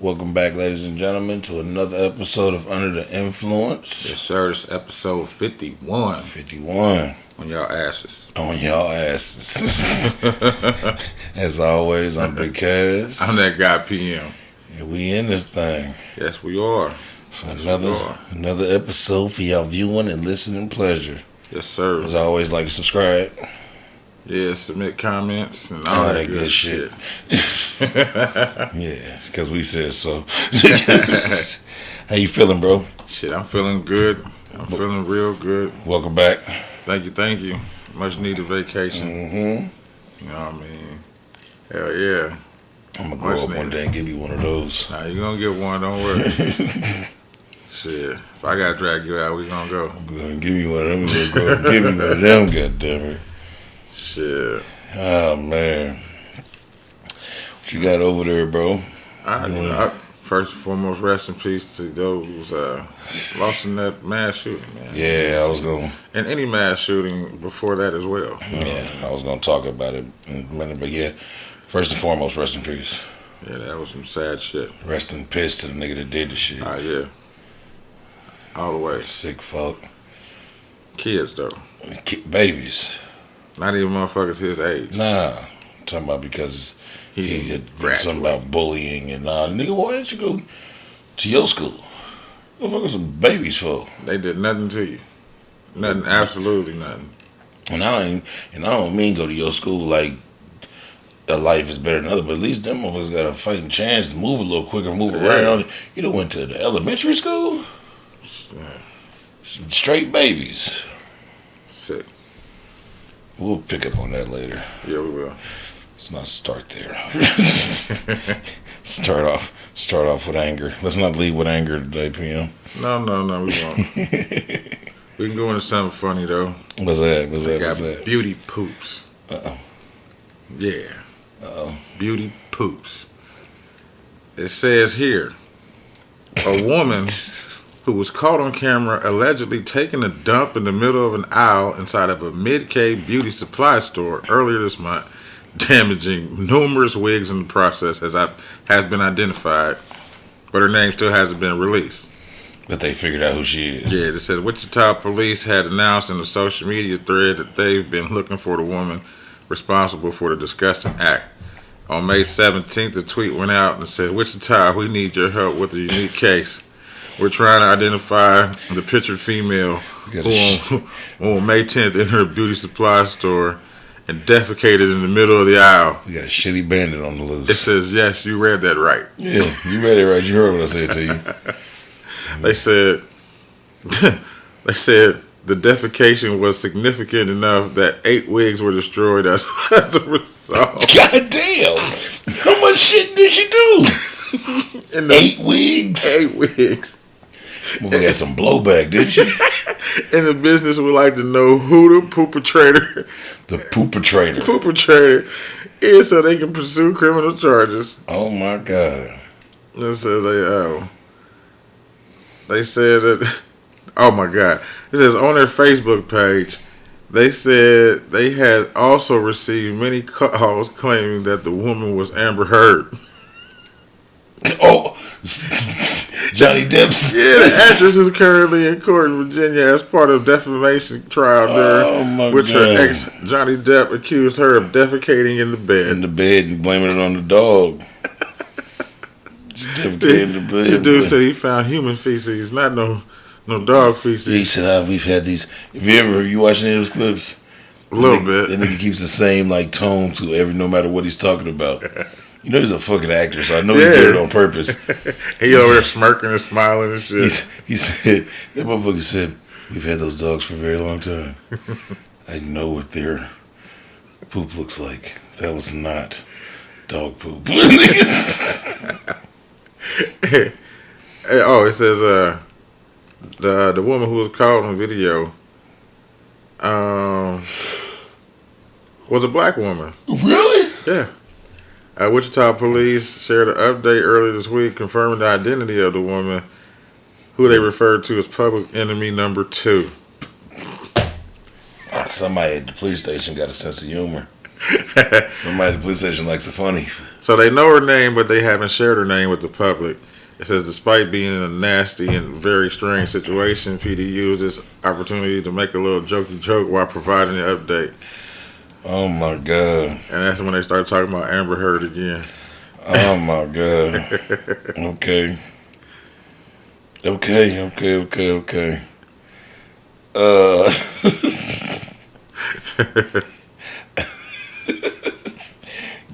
Welcome back, ladies and gentlemen, to another episode of Under the Influence. Yes, sir. It's episode 51. 51. On y'all asses. On y'all asses. As always, I'm Big Cass. I'm that guy PM. And we in this thing. Yes, we are. For another episode for y'all viewing and listening pleasure. Yes, sir. As always, like and subscribe. Yeah, submit comments and all that good shit. Yeah, because we said so. How you feeling, bro? Shit, I'm feeling good. I'm feeling real good. Welcome back. Thank you. Much needed vacation. Mm-hmm. You know what I mean? Hell yeah. I'm going to go up one day and give you one of those. Nah, you going to get one, don't worry. Shit, if I got to drag you out, we going to go. I'm going to give you one of them. I'm going to give you one of them, goddammit. Shit. Oh, man. What you got over there, bro? First and foremost, rest in peace to those lost in that mass shooting, man. Yeah, I was going to. And any mass shooting before that as well. Yeah, I was going to talk about it in a minute, but yeah. First and foremost, rest in peace. Yeah, that was some sad shit. Rest in peace to the nigga that did the shit. Yeah. All the way. Sick fuck. Kids, though. Babies. Not even motherfuckers his age. Nah. I'm talking about because he had something about bullying and nigga, why didn't you go to your school? What the fuck was some babies for? They did nothing to you. Nothing, absolutely nothing. And I don't mean go to your school like a life is better than other, but at least them motherfuckers got a fighting chance to move a little quicker, move around. You done went to the elementary school? Yeah. Straight babies. Sick. We'll pick up on that later. Yeah, we will. Let's not start there. Start off with anger. Let's not lead with anger today, PM. No, we won't. We can go into something funny though. What's that? Beauty poops. Uh-oh. Yeah. Uh-oh. Beauty poops. It says here, a woman who was caught on camera allegedly taking a dump in the middle of an aisle inside of a mid-K beauty supply store earlier this month, damaging numerous wigs in the process, has been identified, but her name still hasn't been released. But they figured out who she is. Yeah, it says Wichita police had announced in a social media thread that they've been looking for the woman responsible for the disgusting act. On May 17th, the tweet went out and said, "Wichita, we need your help with a unique case. We're trying to identify the pictured female who on May 10th in her beauty supply store and defecated in the middle of the aisle." We got a shitty bandit on the loose. It says, yes, you read that right. Yeah, you read it right. You heard what I said to you. They said the defecation was significant enough that 8 wigs were destroyed as a result. God damn! How much shit did she do? 8 wigs? 8 wigs. We got some blowback, didn't she? And the business would like to know who the poopertrator. The poopertrator. Poopertrator is, so they can pursue criminal charges. Oh my God. It says they said that. Oh my God. It says on their Facebook page, they said they had also received many calls claiming that the woman was Amber Heard. Oh, Johnny Depp's. Yeah, the actress is currently in court in Virginia as part of defamation trial there, which her ex Johnny Depp accused her of defecating in the bed. In the bed and blaming it on the dog. Defecating in the bed. The dude said he found human feces, not no dog feces. He said, we've had these. If you watching any of those clips, a little bit. That nigga keeps the same tone to no matter what he's talking about. You know he's a fucking actor, so I know he did it on purpose. He over there smirking and smiling and shit. He said, that motherfucker said, we've had those dogs for a very long time. I know what their poop looks like. That was not dog poop. Oh, it says the woman who was caught on video was a black woman. Really? Yeah. Wichita police shared an update earlier this week confirming the identity of the woman, who they referred to as public enemy number 2. Somebody at the police station got a sense of humor. Somebody at the police station likes it funny. So they know her name, but they haven't shared her name with the public. It says, despite being in a nasty and very strange situation, PD used this opportunity to make a little jokey joke while providing an update. Oh my God. And that's when they start talking about Amber Heard again. Oh my God. Okay.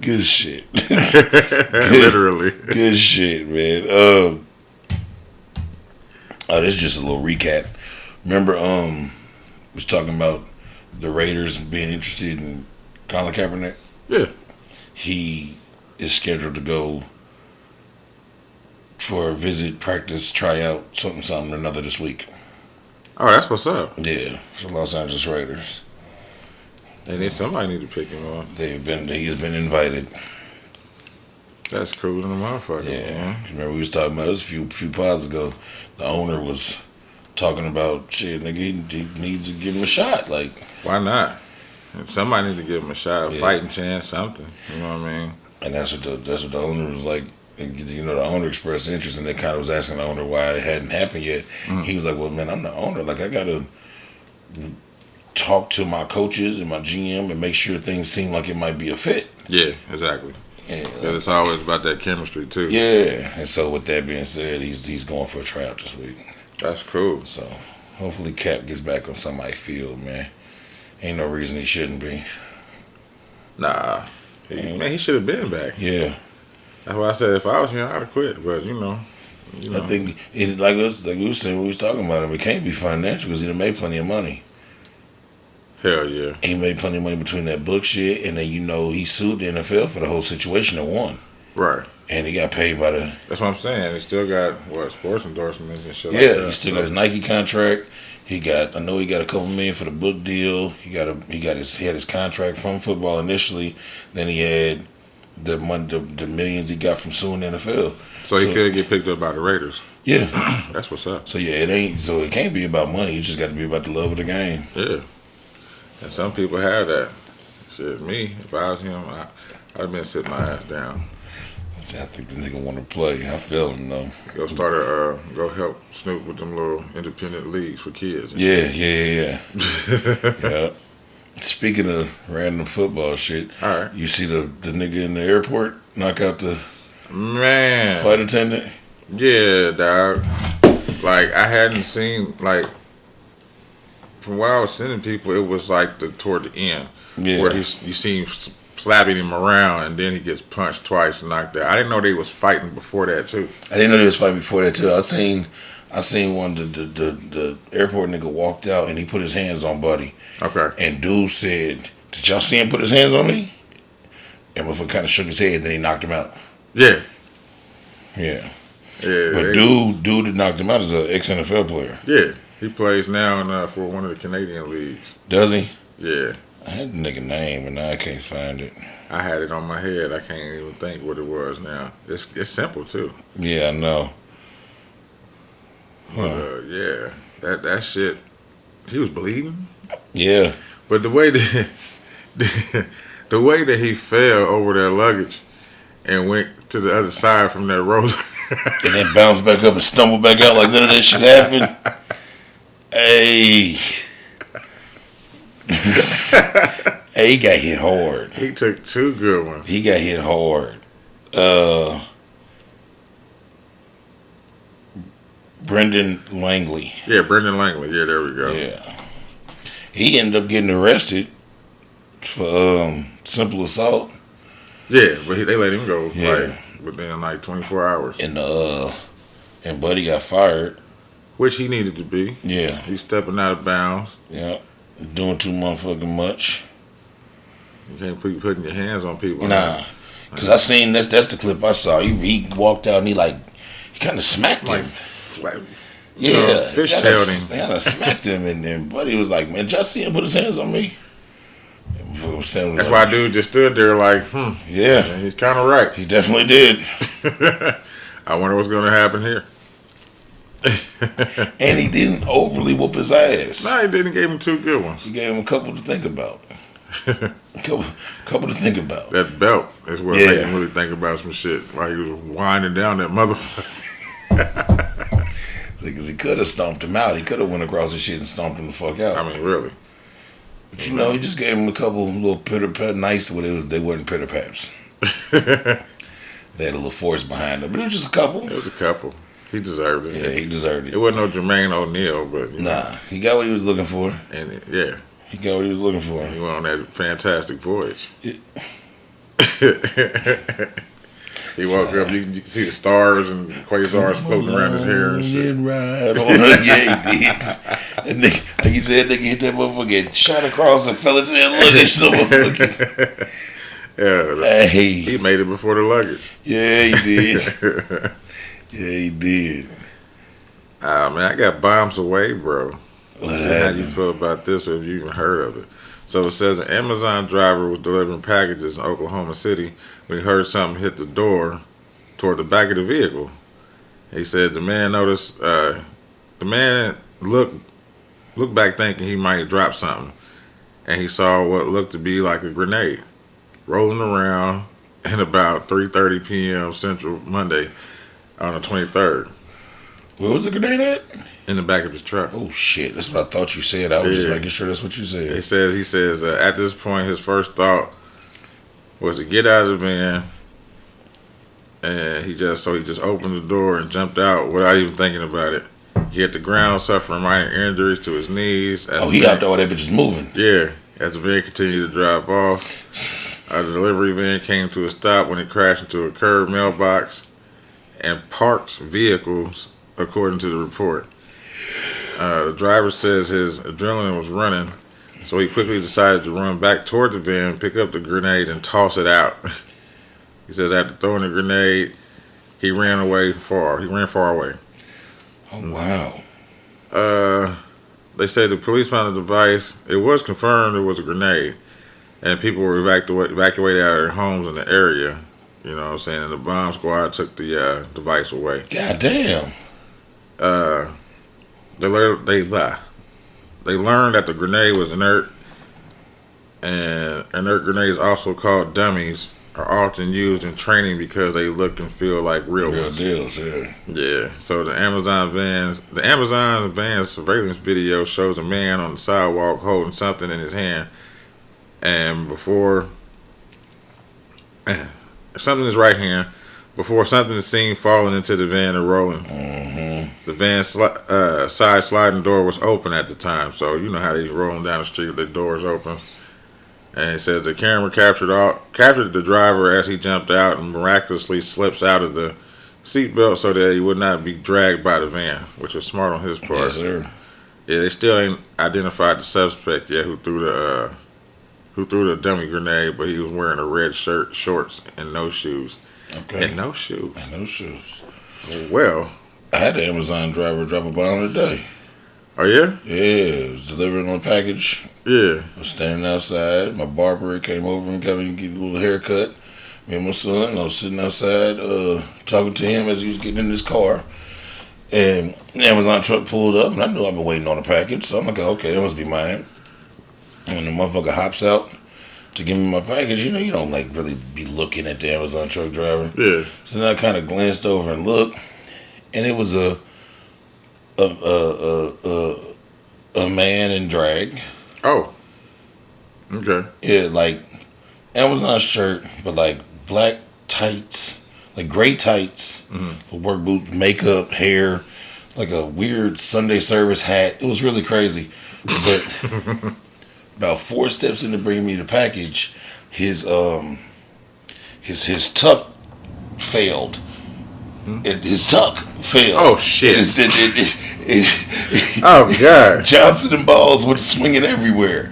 Good shit. Literally. Good shit, man. This is just a little recap. Remember, was talking about the Raiders being interested in Colin Kaepernick? Yeah. He is scheduled to go for a visit, practice, tryout, something, another this week. Oh, that's what's up. Yeah, for the Los Angeles Raiders. Somebody need to pick him up. He has been invited. That's cool in the motherfucker. Yeah. Man. Remember we was talking about this a few pods ago. The owner was talking about shit, nigga, he needs to give him a shot. Like, why not? Somebody need to give him a shot, a fighting chance, something. You know what I mean? And that's what the owner was like. You know, the owner expressed interest, and they kind of was asking the owner why it hadn't happened yet. He was like, "Well, man, I'm the owner. Like, I gotta talk to my coaches and my GM and make sure things seem like it might be a fit." Yeah, exactly. Yeah, it's always about that chemistry too. Yeah, and so with that being said, he's going for a tryout this week. That's cool. So hopefully Cap gets back on somebody's field, man. Ain't no reason he shouldn't be. Nah, he should have been back. Yeah. That's why I said if I was him, I'd have quit. But you know. I think like we were saying, we was talking about him. It can't be financial because he done made plenty of money. Hell yeah. He made plenty of money between that book shit, and then he sued the NFL for the whole situation and won. Right. And he got paid by the. That's what I'm saying. He still got sports endorsements and shit. Yeah, like that. He still got his Nike contract. I know he got a couple million for the book deal. He had his contract from football initially. Then he had the money, the millions he got from suing the NFL. So he could get picked up by the Raiders. Yeah, that's what's up. So yeah, it can't be about money. You just got to be about the love of the game. Yeah, and some people have that. Shit, me, if I was him, I'd have been sitting my ass down. I think the nigga want to play. I feel him though. Go help Snoop with them little independent leagues for kids. Yeah. Yeah. Speaking of random football shit, all right. You see the nigga in the airport knock out the flight attendant? Yeah, dog. Like I hadn't seen from what I was sending people, it was like toward the end where you see him slapping him around, and then he gets punched twice and knocked out. I didn't know they was fighting before that too. I didn't know they was fighting before that too. I seen one the airport nigga walked out and he put his hands on Buddy. Okay. And dude said, "Did y'all see him put his hands on me?" And motherfucker kind of shook his head. Then he knocked him out. Yeah. Yeah. Yeah. But dude that knocked him out is an ex-NFL player. Yeah. He plays now for one of the Canadian leagues. Does he? Yeah. I had the nigga name, and now I can't find it. I had it on my head. I can't even think what it was now. It's simple too. Yeah, I know. But yeah, that shit. He was bleeding. Yeah. But the way that the way that he fell over that luggage and went to the other side from that roller, and then bounced back up and stumbled back out like none of that shit happened. Hey. Hey, he got hit hard. He took 2 good ones. He got hit hard. Brendan Langley. Yeah, Brendan Langley. Yeah, there we go. Yeah. He ended up getting arrested for simple assault. Yeah, but they let him go within 24 hours. And Buddy got fired. Which he needed to be. Yeah. He's stepping out of bounds. Yeah. Doing too motherfucking much. You can't be putting your hands on people. Nah. Because I seen that's the clip I saw. He walked out and he kind of smacked him. Fishtailed him. He kind of smacked him, and then Buddy was like, "Man, did y'all see him put his hands on me?" That's why dude just stood there Yeah. He's kind of right. He definitely did. I wonder what's going to happen here. And he didn't overly whoop his ass. No, he didn't. Gave him 2 good ones. He gave him a couple to think about. Couple to think about. That belt is what made him really think about some shit while he was winding down that motherfucker. Because he could have stomped him out. He could have went across the shit and stomped him the fuck out. I mean, really. But he just gave him a couple little pitter-pat, nice, they weren't pitter-pats. They had a little force behind them, but it was just a couple. It was a couple. He deserved it. Yeah, he deserved it. It wasn't no Jermaine O'Neal, but... Nah, he got what he was looking for. And he got what he was looking for. He went on that fantastic voyage. Yeah. He woke up, you can see the stars and quasars floating around his hair and shit. Right yeah, he did. And like he said, nigga hit that motherfucker, shot across and fell into that luggage. So motherfucker. Yeah, he made it before the luggage. Yeah, he did. Yeah, he did. Man, I got bombs away, bro. How you feel about this, or have you even heard of it? So it says an Amazon driver was delivering packages in Oklahoma City when he heard something hit the door toward the back of the vehicle. He said the man noticed, the man looked back thinking he might drop something, and he saw what looked to be like a grenade rolling around at about 3:30 p.m. Central Monday on the 23rd. Where was the grenade at? In the back of his truck. Oh shit! That's what I thought you said. I was just making sure that's what you said. He says at this point his first thought was to get out of the van, and he just opened the door and jumped out without even thinking about it. He hit the ground, suffering minor injuries to his knees. He out there, that bitch is moving. Yeah, as the van continued to drive off, the delivery van came to a stop when it crashed into a curved mailbox and parked vehicles, according to the report. The driver says his adrenaline was running, so he quickly decided to run back toward the van, pick up the grenade, and toss it out. He says after throwing the grenade, he ran far away. Oh, wow. They say the police found the device. It was confirmed it was a grenade, and people were evacuated out of their homes in the area. You know what I'm saying? And the bomb squad took the device away. God damn. They learned that the grenade was inert, and inert grenades, also called dummies, are often used in training because they look and feel like real ones. Deals, yeah. Yeah. So the Amazon van surveillance video shows a man on the sidewalk holding something in his hand, and something in his right hand. Before something is seen falling into the van and rolling. Mm-hmm. The van's side sliding door was open at the time, so you know how they rolling down the street with the doors open. And it says the camera captured the driver as he jumped out and miraculously slips out of the seatbelt so that he would not be dragged by the van, which was smart on his part. Yes, sir. Yeah, they still ain't identified the suspect yet who threw the dummy grenade, but he was wearing a red shirt, shorts, and no shoes. Okay. And no shoes. Well, I had an Amazon driver drop a bomb today. Oh, yeah? Yeah, it was delivering on a package. Yeah. I was standing outside. My barber came over and came and get a little haircut. Me and my son, I was sitting outside talking to him as he was getting in his car. And the Amazon truck pulled up, and I knew I've been waiting on a package. So I'm like, okay, that must be mine. And the motherfucker hops out to give me my package. You know, you don't like really be looking at the Amazon truck driver. Yeah. So then I kind of glanced over and looked, and it was a man in drag. Oh. Okay. Yeah, like Amazon shirt, but like black tights, like gray tights, work boots, makeup, hair, like a weird Sunday service hat. It was really crazy, but. About 4 steps into bringing me the package, his tuck failed. His tuck failed. Oh shit! Oh god! Johnson and Balls went swinging everywhere.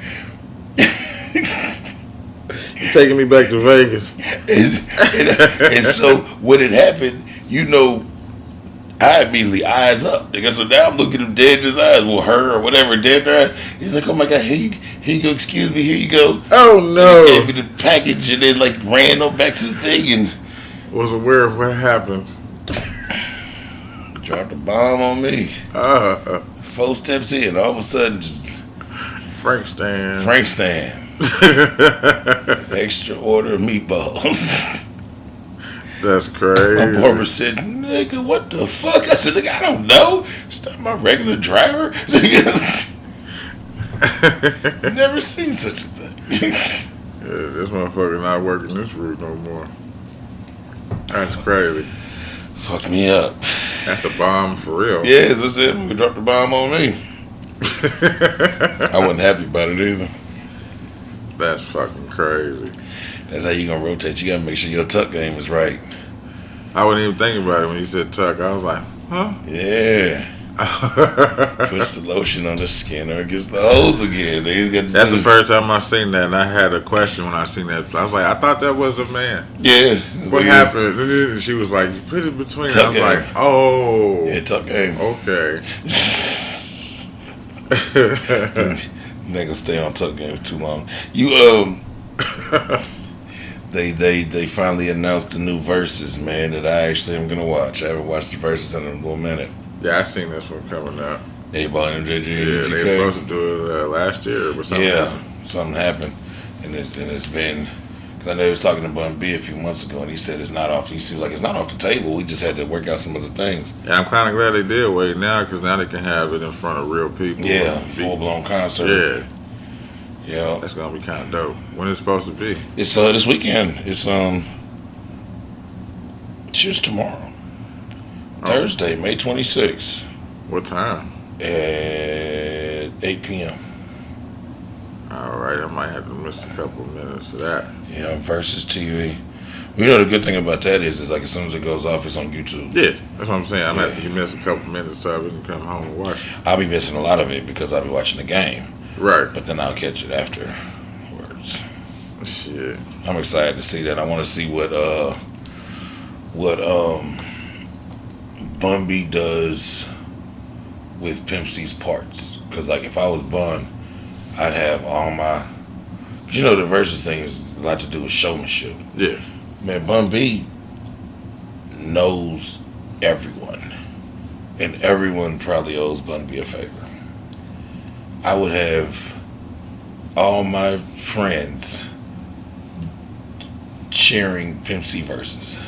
You're taking me back to Vegas. and so when it happened, you know, I immediately eyes up. So now I'm looking him dead in his eyes. Well, her or whatever, dead in her eyes. He's like, oh my God, here you go, excuse me, here you go. Oh no. He gave me the package and then like ran up back to the thing and was aware of what happened. Dropped a bomb on me. 4 steps in, all of a sudden just Frank Stan. Extra order of meatballs. That's crazy. My barber said, nigga, what the fuck? I said, nigga, I don't know. It's not my regular driver. Never seen such a thing. Yeah, this motherfucker not working this route no more. That's crazy. Fuck me up. That's a bomb for real. Yeah, that's it. We dropped the bomb on me. I wasn't happy about it either. That's fucking crazy. That's how you gonna rotate. You gotta make sure your tuck game is right. I wasn't even thinking about it when you said tuck. I was like, huh? Yeah. Puts the lotion on the skin or it gets the hose again. That's the first time I seen that, and I had a question when I seen that. I was like, I thought that was a man. Yeah. What happened? And she was like, you put it between. Tuck I was game. like, oh. Yeah, tuck game. Okay. Nigga stay on tuck game too long. You They finally announced the new Versus, man, that I actually am gonna watch. I haven't watched the Versus in a little minute. Yeah, I seen this one coming out. A-Ball and MJG. Yeah, they were supposed to do it last year or something. Yeah, something happened, and it's been. Cause I know he was talking to Bun B a few months ago, and he said it's not off. He seems like it's not off the table. We just had to work out some other things. Yeah, I'm kind of glad they did wait now, because now they can have it in front of real people. Yeah, full blown concert. Yeah. Yeah, That's gonna be kind of dope. When it's supposed to be? it's this weekend. It's just tomorrow, Thursday, May 26th What time? at 8 p.m. All right, I might have to miss a couple of minutes of that. Yeah, Versus TV. You know the good thing about that is like as soon as it goes off, it's on YouTube. Yeah, that's what I'm saying. I might Yeah. have to miss a couple minutes of it and come home and watch it. I'll be missing a lot of it because I'll be watching the game, Right. but then I'll catch it afterwards. Shit. I'm excited to see that. I want to see what Bun B does with Pimp C's parts. Because like if I was Bun, I'd have all my. You know the Versus thing is a lot to do with showmanship. Yeah. Man, Bun B knows everyone, and everyone probably owes Bun B a favor. I would have all my friends cheering Pimp C Versus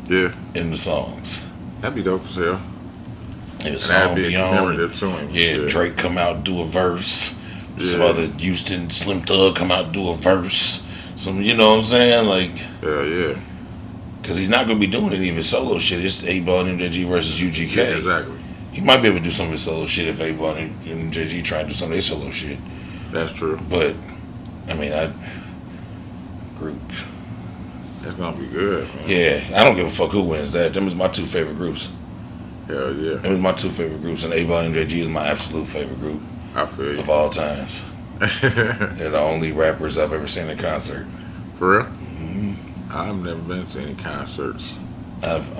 Yeah. in the songs. That'd be dope as hell. And the And song that'd be be a on. commemorative to him. Yeah, Shit. Drake come out do a verse. Some Yeah. other Houston Slim Thug come out do a verse. Some, you know what I'm saying? Like, Yeah. because he's not going to be doing any of his solo shit. It's A-Ball and MJG versus UGK. Yeah, exactly. He might be able to do some of his solo shit if A-Ball and MJG try to do some of their solo shit. That's true. But, I mean, group. That's gonna be good, man. Yeah, I don't give a fuck who wins that. Them is my two favorite groups. Hell yeah. Them is my two favorite groups. And A-Ball and MJG is my absolute favorite group I feel you. of all times. They're the only rappers I've ever seen in concert. For real? Mm-hmm. I've never been to any concerts. I've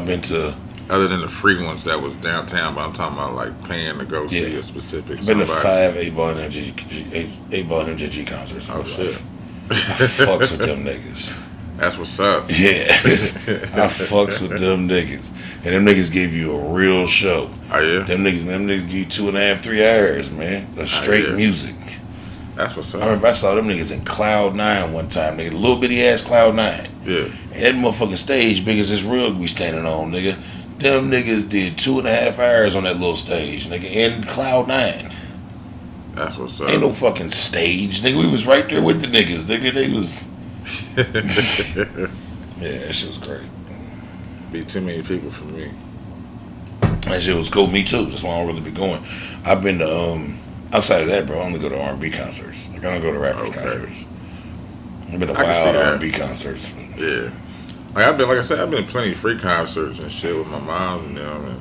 been to. Other than the free ones that was downtown, but I'm talking about like paying to go see a specific I've been to somebody. 5 A-Ball and MJG concerts. in Oh my shit. life. I fucks with them niggas. That's what's up. Yeah, I fucks with them niggas, and them niggas give you a real show. Oh yeah. Them niggas give you 2.5, 3 hours, man, of straight yeah. music. That's what's I up. remember I saw them niggas in Cloud 9 one time, nigga, little bitty ass Cloud 9. Yeah. And that motherfucking stage big as this rug we standing on, nigga. Them niggas did 2.5 hours on that little stage, nigga, in Cloud 9. That's what's up. Ain't no fucking stage, nigga. We was right there with the niggas, nigga. They was. Yeah, that shit was great. Be too many people for me. That shit was cool. Me too. That's why I don't really be going. I've been to outside of that, bro. I only go to R&B concerts. Like I don't go to rappers concerts. I've been to I can see wild that. R&B concerts. Yeah. Like I said, I've been to plenty of free concerts and shit with my mom and them, and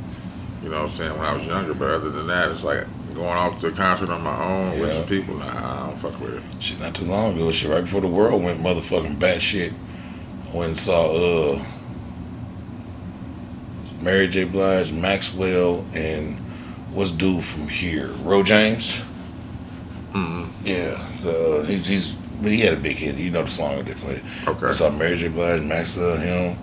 you know what I'm saying, when I was younger. But other than that, it's like going off to a concert on my own with Yeah. some people. Nah, I don't fuck with it. Shit, not too long ago. Shit, right before the world went motherfucking batshit. I went and saw Mary J. Blige, Maxwell, and what's dude from here? Ro James. Mm-hmm. Yeah, he had a big hit. You know the song that they played. Okay. I saw Mary J. Blige, Maxwell, him.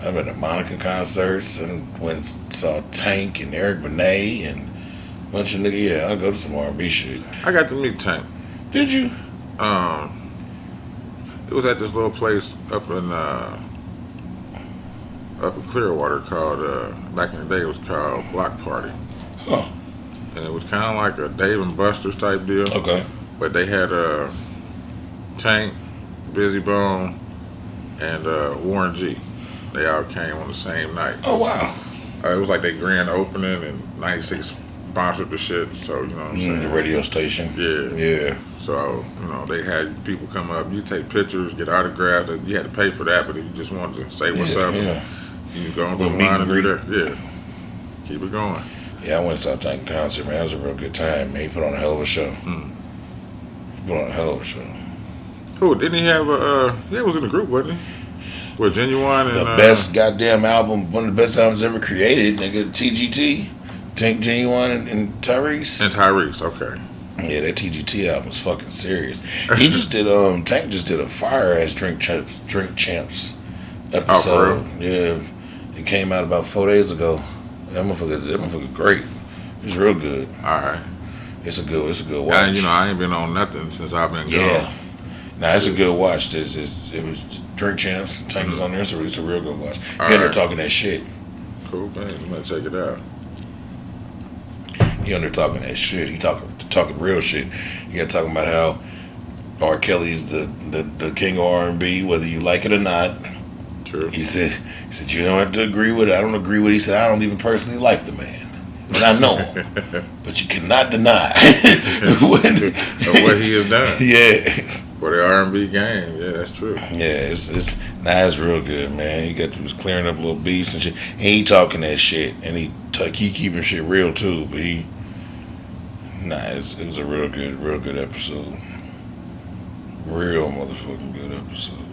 I've been to Monica concerts and went and saw Tank and Eric Benet and a bunch of niggas. Yeah, I'll go to some R&B shit. I got to meet Tank. Did you? It was at this little place up in Clearwater called back in the day it was called Block Party, Huh. and it was kind of like a Dave and Buster's type deal. Okay. But they had Tank, Busy Bone, and Warren G. They all came on the same night. Oh wow. It was like their grand opening, and '96 sponsored the shit. So you know what I'm saying. The radio station. Yeah. Yeah. So they had people come up. You take pictures, get autographs. You had to pay for that, but if you just wanted to say what's up, Yeah. you go and Little go meet line and and do greet. that. Yeah. Keep it going. Yeah, I went to South Tank concert, man. It was a real good time, man. He put on a hell of a show. Mm. He put on a hell of a show. Cool. Didn't he have a? Yeah, he was in the group, wasn't he? With Genuine and The best goddamn album, one of the best albums ever created, nigga. TGT, Tank, Genuine, and Tyrese. and Tyrese. Okay. Yeah, that TGT album was fucking serious. He just did Tank just did a fire ass Drink Champs episode. Yeah, it came out about 4 days ago. That motherfucker great. It's real good. All right. It's a good watch. And I ain't been on nothing since I've been Yeah. gone. Nah, it's a good watch. It was Drink Champs. Tank is on there, so it's a real good watch. All He under right. talking that shit. Cool, man. You might check it out. He under talking that shit. He talking real shit. He got talking about how R. Kelly's the king of R&B, whether you like it or not. True. He said you don't have to agree with it. I don't agree with it. He said I don't even personally like the man, but I know him. But you cannot deny Of what he has done Yeah, for the R&B game. Yeah, that's true. yeah. It's real good, man. He was clearing up little beefs and shit. And he talking that shit, and he keeping shit real too. But it was a real good episode. Real motherfucking good episode.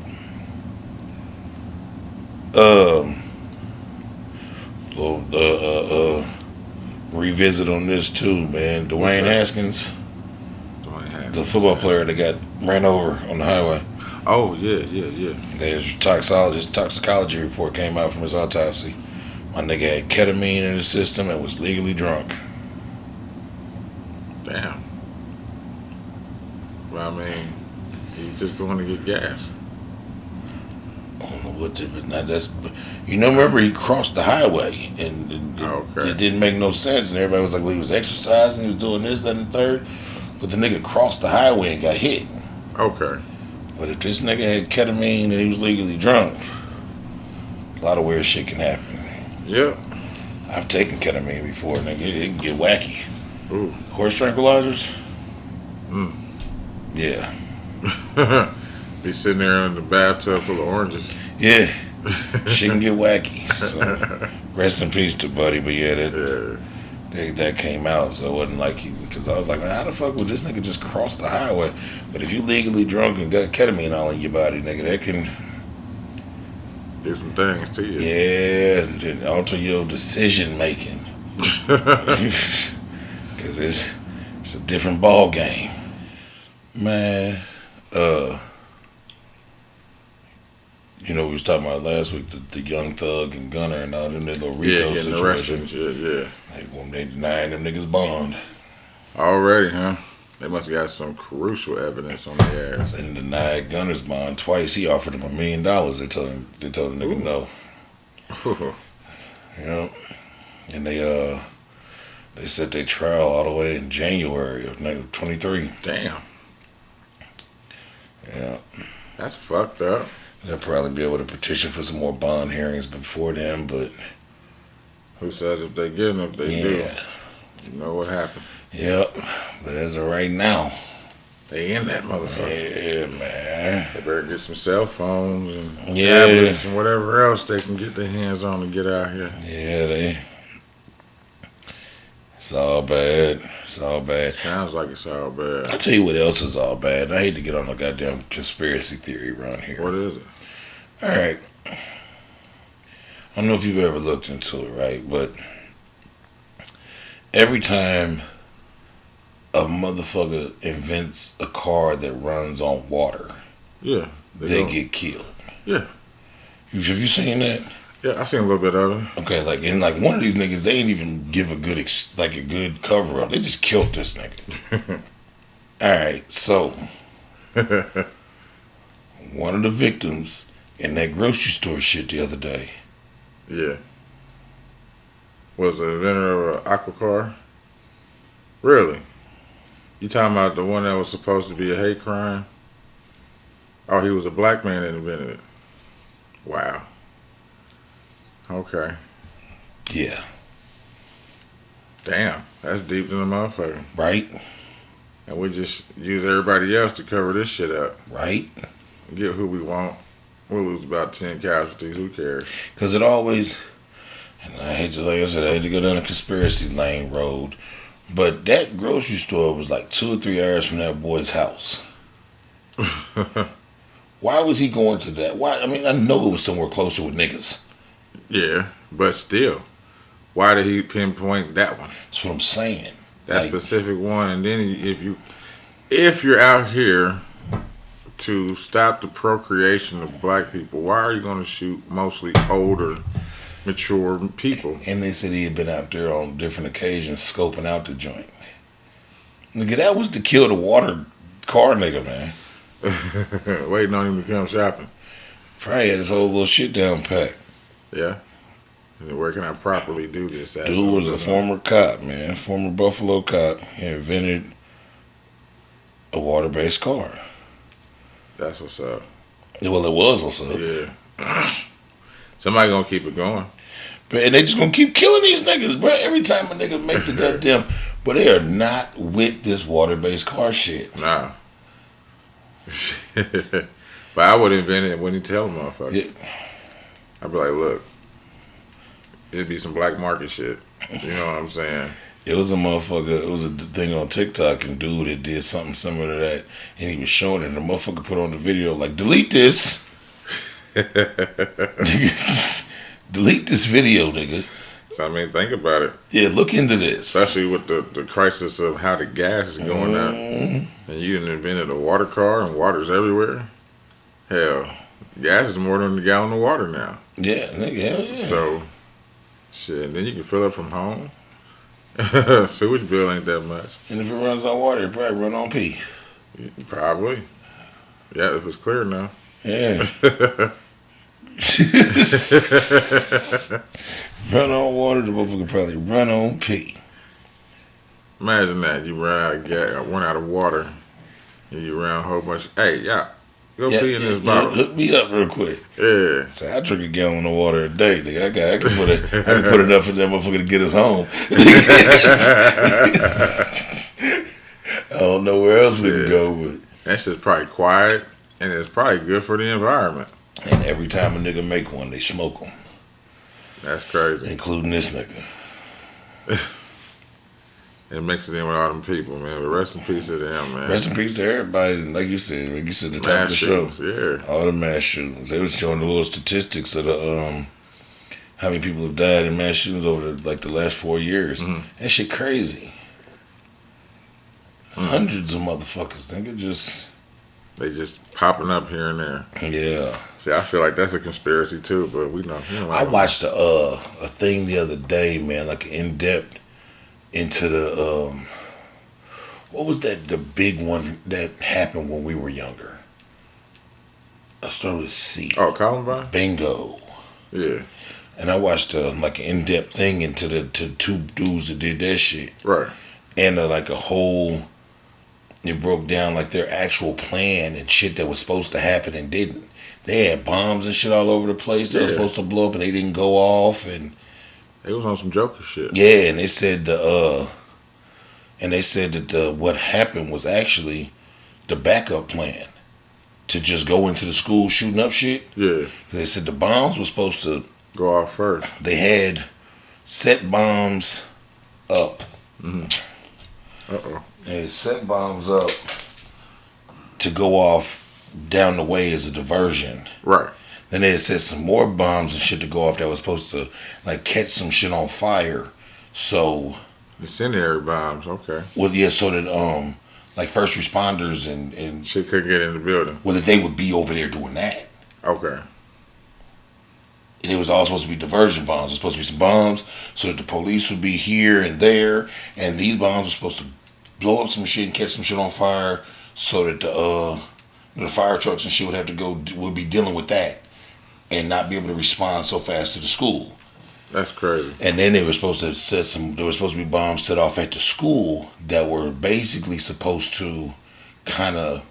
Revisit on this too, man. Dwayne Haskins, the football player that got ran over on the highway. Oh, yeah. His toxicology report came out from his autopsy. My nigga had ketamine in his system and was legally drunk. Damn. Well, I mean, he was just going to get gas. I don't know what remember he crossed the highway and Okay. it didn't make no sense, and everybody was like, well, he was exercising, he was doing this, that, and the third, but the nigga crossed the highway and got hit. Okay. But if this nigga had ketamine and he was legally drunk, a lot of weird shit can happen. Yep. I've taken ketamine before, nigga. It can get wacky. Ooh. Horse tranquilizers? Mm. Yeah. Be sitting there in the bathtub full of oranges. Yeah. She can get wacky. So, rest in peace to Buddy, but yeah, that came out, so it wasn't like because I was like, man, how the fuck would this nigga just cross the highway? But if you legally drunk and got ketamine all in your body, nigga, that can do some things to you. Yeah, and alter your decision making. Because it's a different ball game. Man, we was talking about last week, the Young Thug and Gunner and all them little Rico situations. Yeah. They denying them niggas bond. Already, huh? They must have got some crucial evidence on their ass. And denied Gunner's bond twice. He offered him $1 million. They told the nigga no. Yeah. And they set their trial all the way in January of 23. Damn. Yeah. That's fucked up. They'll probably be able to petition for some more bond hearings before then, but who says if they get them, if they do, you know what happened. Yep. But as of right now, they in that motherfucker. Yeah, man. They better get some cell phones and tablets and whatever else they can get their hands on to get out here. Yeah, it's all bad. It's all bad. Sounds like it's all bad. I'll tell you what else is all bad. I hate to get on a goddamn conspiracy theory around here. What is it? All right. I don't know if you've ever looked into it, right? But every time a motherfucker invents a car that runs on water, they get killed. Yeah. Have you seen that? Yeah, I seen a little bit of it. Okay, like one of these niggas, they ain't even give a good cover up. They just killed this nigga. All right, so One of the victims in that grocery store shit the other day. Yeah. Was the inventor of an aqua car? Really? You talking about the one that was supposed to be a hate crime? Oh, he was a black man that invented it. Wow. Okay. Yeah. Damn, that's deep than a motherfucker. Right? And we just use everybody else to cover this shit up. Right? Get who we want. We'll lose about 10 casualties. Who cares? Because it always, and I hate to, like I said, I hate to go down a conspiracy lane road, but that grocery store was like 2 or 3 hours from that boy's house. Why was he going to that? Why? I mean, I know it was somewhere closer with niggas. Yeah, but still, why did he pinpoint that one? That's what I'm saying. That Like, specific one, and then if you're out here to stop the procreation of black people, why are you going to shoot mostly older, mature people? and they said he had been out there on different occasions scoping out the joint. Nigga, that was to kill the water car nigga, man. Waiting on him to come shopping. Probably had his whole little shit down packed. Yeah. Where can I properly do this? Dude was a former cop, man. Former Buffalo cop. He invented a water-based car. That's what's up. Well, it was what's up. Yeah. Somebody gonna keep it going. And they just gonna keep killing these niggas, bro. Every time a nigga make the goddamn... But they are not with this water-based car shit. Nah. But I would invent it when you tell them, motherfucker. Yeah. I'd be like, look, it'd be some black market shit. You know what I'm saying? It was a motherfucker, it was a thing on TikTok, and dude that did something similar to that, and he was showing it, and the motherfucker put on the video, like, delete this. Delete this video, nigga. So, I mean, think about it. Yeah, look into this. Especially with the crisis of how the gas is going out. And you done invented a water car, and water's everywhere. Hell, gas is more than a gallon of water now. Yeah, nigga, hell yeah. So, shit, and then you can fill up from home. Sewage bill ain't that much. And if it runs on water, it probably run on pee. Probably. Yeah, if it's clear now. Yeah. Run on water, the motherfucker probably run on pee. Imagine that. You run out of gas, run out of water, and you run a whole bunch. Hey, y'all, go pee in this bottle. Hook me up real quick. Yeah. So I drink a gallon of water a day, nigga. I can put enough in that motherfucker to get us home. I don't know where else we can go, but that shit's probably quiet, and it's probably good for the environment. And every time a nigga make one, they smoke them. That's crazy. Including this nigga. It makes it in with all them people, man. But rest in peace to them, man. Rest in peace to everybody. Like you said, the top of the show. Yeah. All the mass shootings. They was showing the little statistics of the how many people have died in mass shootings over the last 4 years. Mm-hmm. That shit crazy. Hundreds of motherfuckers. They just popping up here and there. Yeah. See, I feel like that's a conspiracy too, but we know. I watched a thing the other day, man, like in depth into the what was that, the big one that happened when we were younger? I started with C. Oh, Columbine? Bingo. Yeah. And I watched like an in-depth thing into the two dudes that did that shit. Right. And like a whole, it broke down like their actual plan and shit that was supposed to happen and didn't. They had bombs and shit all over the place that were supposed to blow up and they didn't go off, and it was on some Joker shit. Yeah, and they said that what happened was actually the backup plan to just go into the school shooting up shit. Yeah. They said the bombs were supposed to go off first. They had set bombs up. They had set bombs up to go off down the way as a diversion. Right. Then they had set some more bombs and shit to go off that was supposed to like catch some shit on fire. So incendiary bombs, okay. Well, yeah, so that like first responders and shit couldn't get in the building. Well, that they would be over there doing that. Okay. And it was all supposed to be diversion bombs. It was supposed to be some bombs so that the police would be here and there, and these bombs were supposed to blow up some shit and catch some shit on fire so that The fire trucks and shit would be dealing with that and not be able to respond so fast to the school. That's crazy. And then they were supposed to there were supposed to be bombs set off at the school that were basically supposed to kind of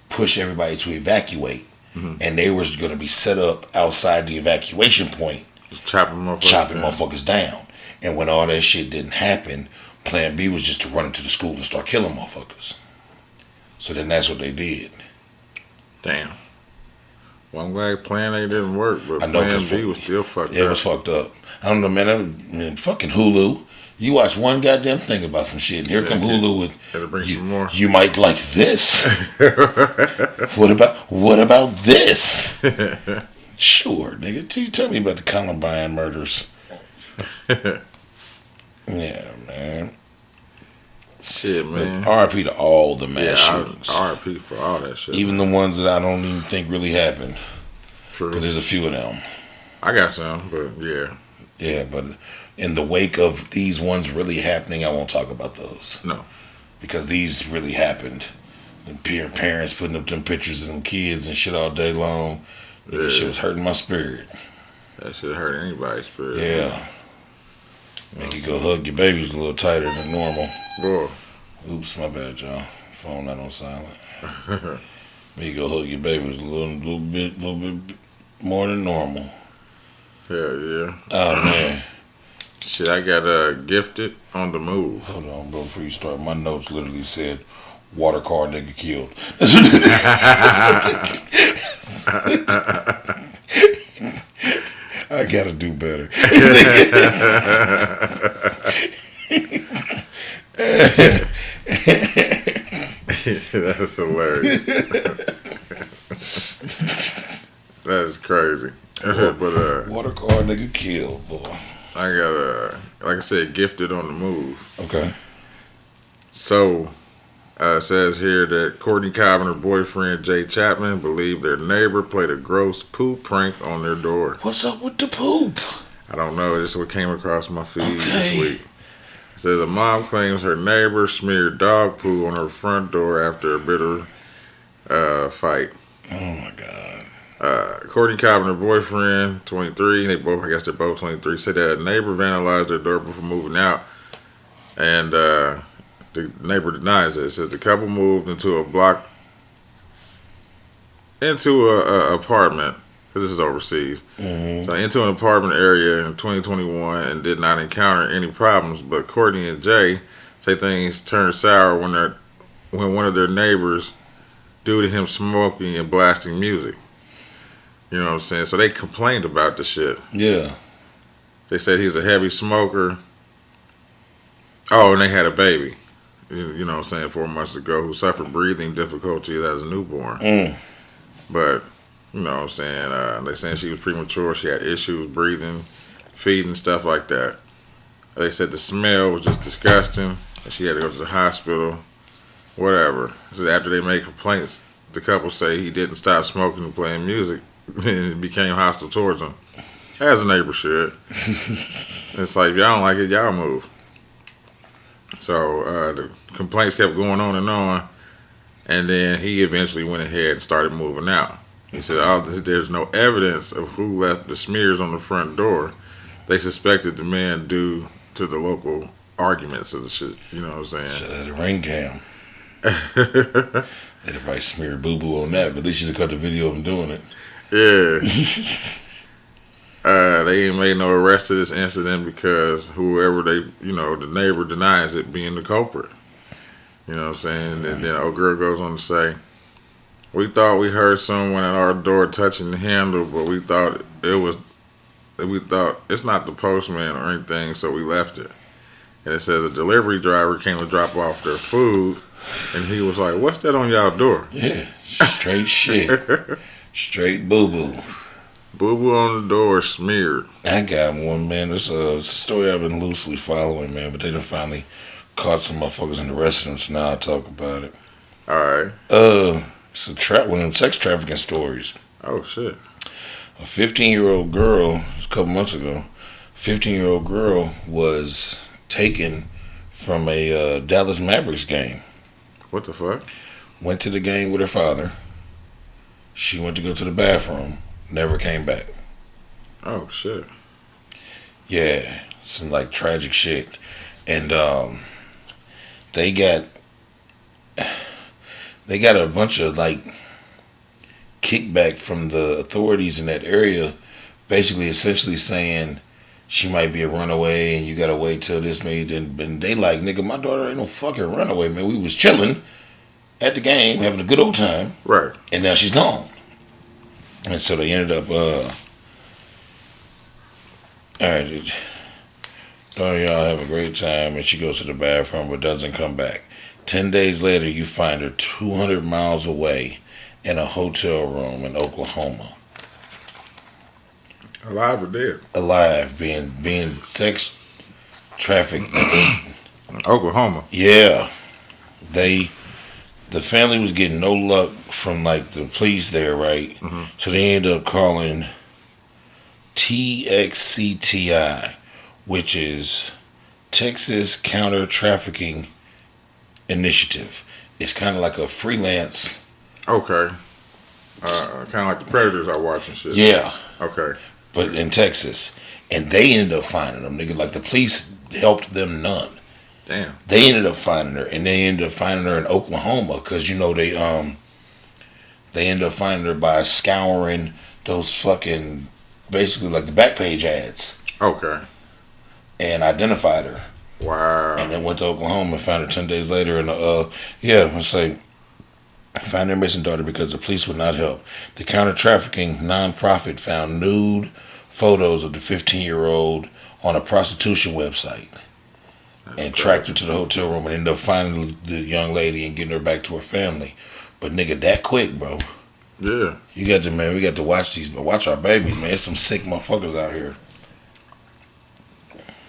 push everybody to evacuate. Mm-hmm. And they were going to be set up outside the evacuation point. Just chopping motherfuckers down. And when all that shit didn't happen, plan B was just to run into the school and start killing motherfuckers. So then that's what they did. Damn. Well, I'm glad plan A didn't work, but plan B was still fucked up. Yeah, it was fucked up. I don't know, man. Fucking Hulu. You watch one goddamn thing about some shit, and here come Hulu with. Gotta bring some more. You might like this. What about this? Sure, nigga. Tell me about the Columbine Murders. Yeah, man. Shit, man. R.I.P. to all the mass shootings. R.I.P. for all that shit. Even the ones that I don't even think really happened. True. Because there's a few of them. I got some, but yeah. Yeah, but in the wake of these ones really happening, I won't talk about those. No. Because these really happened. And parents putting up them pictures of them kids and shit all day long. Yeah. That shit was hurting my spirit. That shit hurt anybody's spirit. Yeah. Make you go hug your babies a little tighter than normal. Bro. Oops, my bad, y'all. Phone not on silent. Make you go hug your babies a little bit more than normal. Yeah. Oh, man. Shit, I got gifted on the move. Hold on, bro. Before you start, my notes literally said, water car nigga killed. I gotta do better. That's hilarious. That is crazy. But water car nigga killed, boy. I got like I said, gifted on the move. Okay. So it says here that Courtney Cobb and her boyfriend Jay Chapman believe their neighbor played a gross poop prank on their door. What's up with the poop? I don't know. This is what came across my feed this week. It says a mom claims her neighbor smeared dog poo on her front door after a bitter fight. Oh my God. Courtney Cobb and her boyfriend, 23, I guess they're both 23, said that a neighbor vandalized their door before moving out. And the neighbor denies it. It says the couple moved into a apartment, because this is overseas. Mm-hmm. So into an apartment area in 2021 and did not encounter any problems. But Courtney and Jay say things turned sour when one of their neighbors, due to him smoking and blasting music. You know what I'm saying? So they complained about the shit. Yeah. They said he's a heavy smoker. Oh, and they had a baby. You know what I'm saying, 4 months ago, who suffered breathing difficulties as a newborn. But, you know what I'm saying, they saying she was premature, she had issues breathing, feeding, stuff like that. They said the smell was just disgusting, and she had to go to the hospital, whatever. So after they made complaints, the couple say he didn't stop smoking and playing music, and it became hostile towards him. As a neighbor should. It's like, if y'all don't like it, y'all move. So the complaints kept going on, and then he eventually went ahead and started moving out. He said, there's no evidence of who left the smears on the front door. They suspected the man due to the local arguments of the shit. You know what I'm saying? Should have had a ring cam. They'd have probably smeared boo-boo on that, but at least you'd have cut the video of him doing it. Yeah. They ain't made no arrest to this incident because whoever the neighbor denies it being the culprit. You know what I'm saying? And then old girl goes on to say, we thought we heard someone at our door touching the handle, but we thought it's not the postman or anything, so we left it. And it says a delivery driver came to drop off their food, and he was like, what's that on y'all door? Yeah, straight shit. Straight boo-boo. Boo-boo on the door smeared. I got one, man. It's a story I've been loosely following, man, but they done finally caught some motherfuckers in the restaurants. Now I'll talk about it. All right. It's one of them sex trafficking stories. Oh, shit. A 15-year-old girl, it was a couple months ago, 15-year-old girl was taken from a Dallas Mavericks game. What the fuck? Went to the game with her father. She went to go to the bathroom, never came back. Oh shit. Yeah, some like tragic shit, and they got a bunch of like kickback from the authorities in that area, basically essentially saying she might be a runaway and you gotta wait till this made, and they like, nigga, my daughter ain't no fucking runaway, man. We was chilling at the game, having a good old time. Right. And now she's gone. And so they ended up alright, daughter, y'all have a great time, and she goes to the bathroom but doesn't come back. 10 days later, you find her 200 miles away in a hotel room in Oklahoma. Alive or dead? Alive, being sex trafficked. Oklahoma. Yeah. The family was getting no luck from like the police there, right? Mm-hmm. So they ended up calling TXCTI, which is Texas Counter Trafficking Initiative. It's kind of like a freelance. Okay. Kind of like the Predators I watch and shit. Yeah. Okay. But in Texas. And they ended up finding them, nigga. Like the police helped them none. Damn. They ended up finding her, and they ended up finding her in Oklahoma because they ended up finding her by scouring those fucking basically like the Backpage ads. Okay. And identified her. Wow. And then went to Oklahoma and found her 10 days later. And let's say found their missing daughter because the police would not help. The counter trafficking nonprofit found nude photos of the 15-year-old on a prostitution website. And tracked her to the hotel room and ended up finding the young lady and getting her back to her family. But nigga, that quick, bro. Yeah. We got to watch our babies, man. There's some sick motherfuckers out here.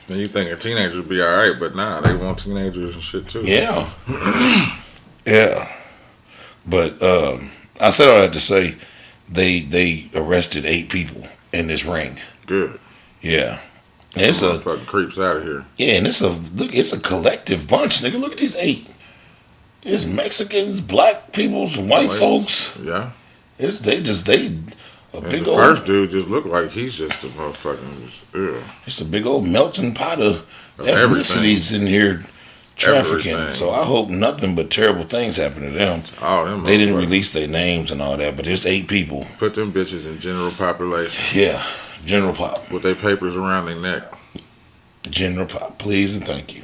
And you think a teenager would be alright, but nah, they want teenagers and shit too. Yeah. Yeah. But I said all that to say they arrested 8 people in this ring. Good. Yeah. And it's a fucking creeps out of here. Yeah, and it's a collective bunch, nigga. Look at these 8. It's Mexicans, black people, some white folks. Yeah. It's big the old first dude just looked like he's just a motherfucking It's a big old melting pot of ethnicities everything. In here trafficking. Everything. So I hope nothing but terrible things happen to them. Oh, they didn't release their names and all that, but there's 8 people. Put them bitches in general population. Yeah, general pop. With their papers around their neck. General pop, please and thank you.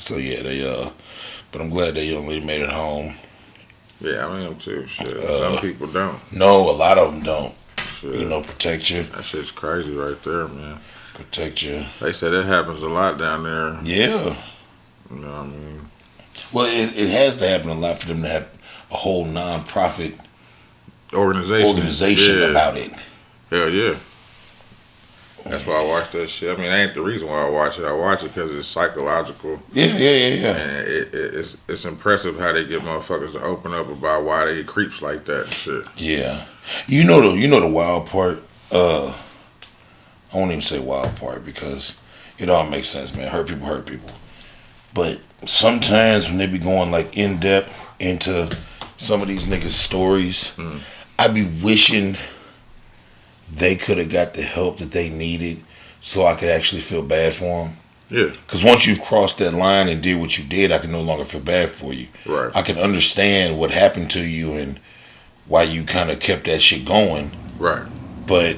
So yeah, but I'm glad that young lady made it home. Yeah, I am too. Shit, some people don't. No, a lot of them don't. Shit. Protect you. That shit's crazy right there, man. Protect you. They say that happens a lot down there. Yeah. You know what I mean? Well, it has to happen a lot for them to have a whole non-profit organization yeah. About it. Hell yeah. That's why I watch that shit. I mean, that ain't the reason why I watch it. I watch it because it's psychological. Yeah. And it's impressive how they get motherfuckers to open up about why they creeps like that and shit. Yeah. You know the wild part? I won't even say wild part because it all makes sense, man. Hurt people. But sometimes when they be going like in depth into some of these niggas' stories, I be wishing they could have got the help that they needed so I could actually feel bad for them. Yeah. Because once you've crossed that line and did what you did, I can no longer feel bad for you. Right. I can understand what happened to you and why you kind of kept that shit going. Right. But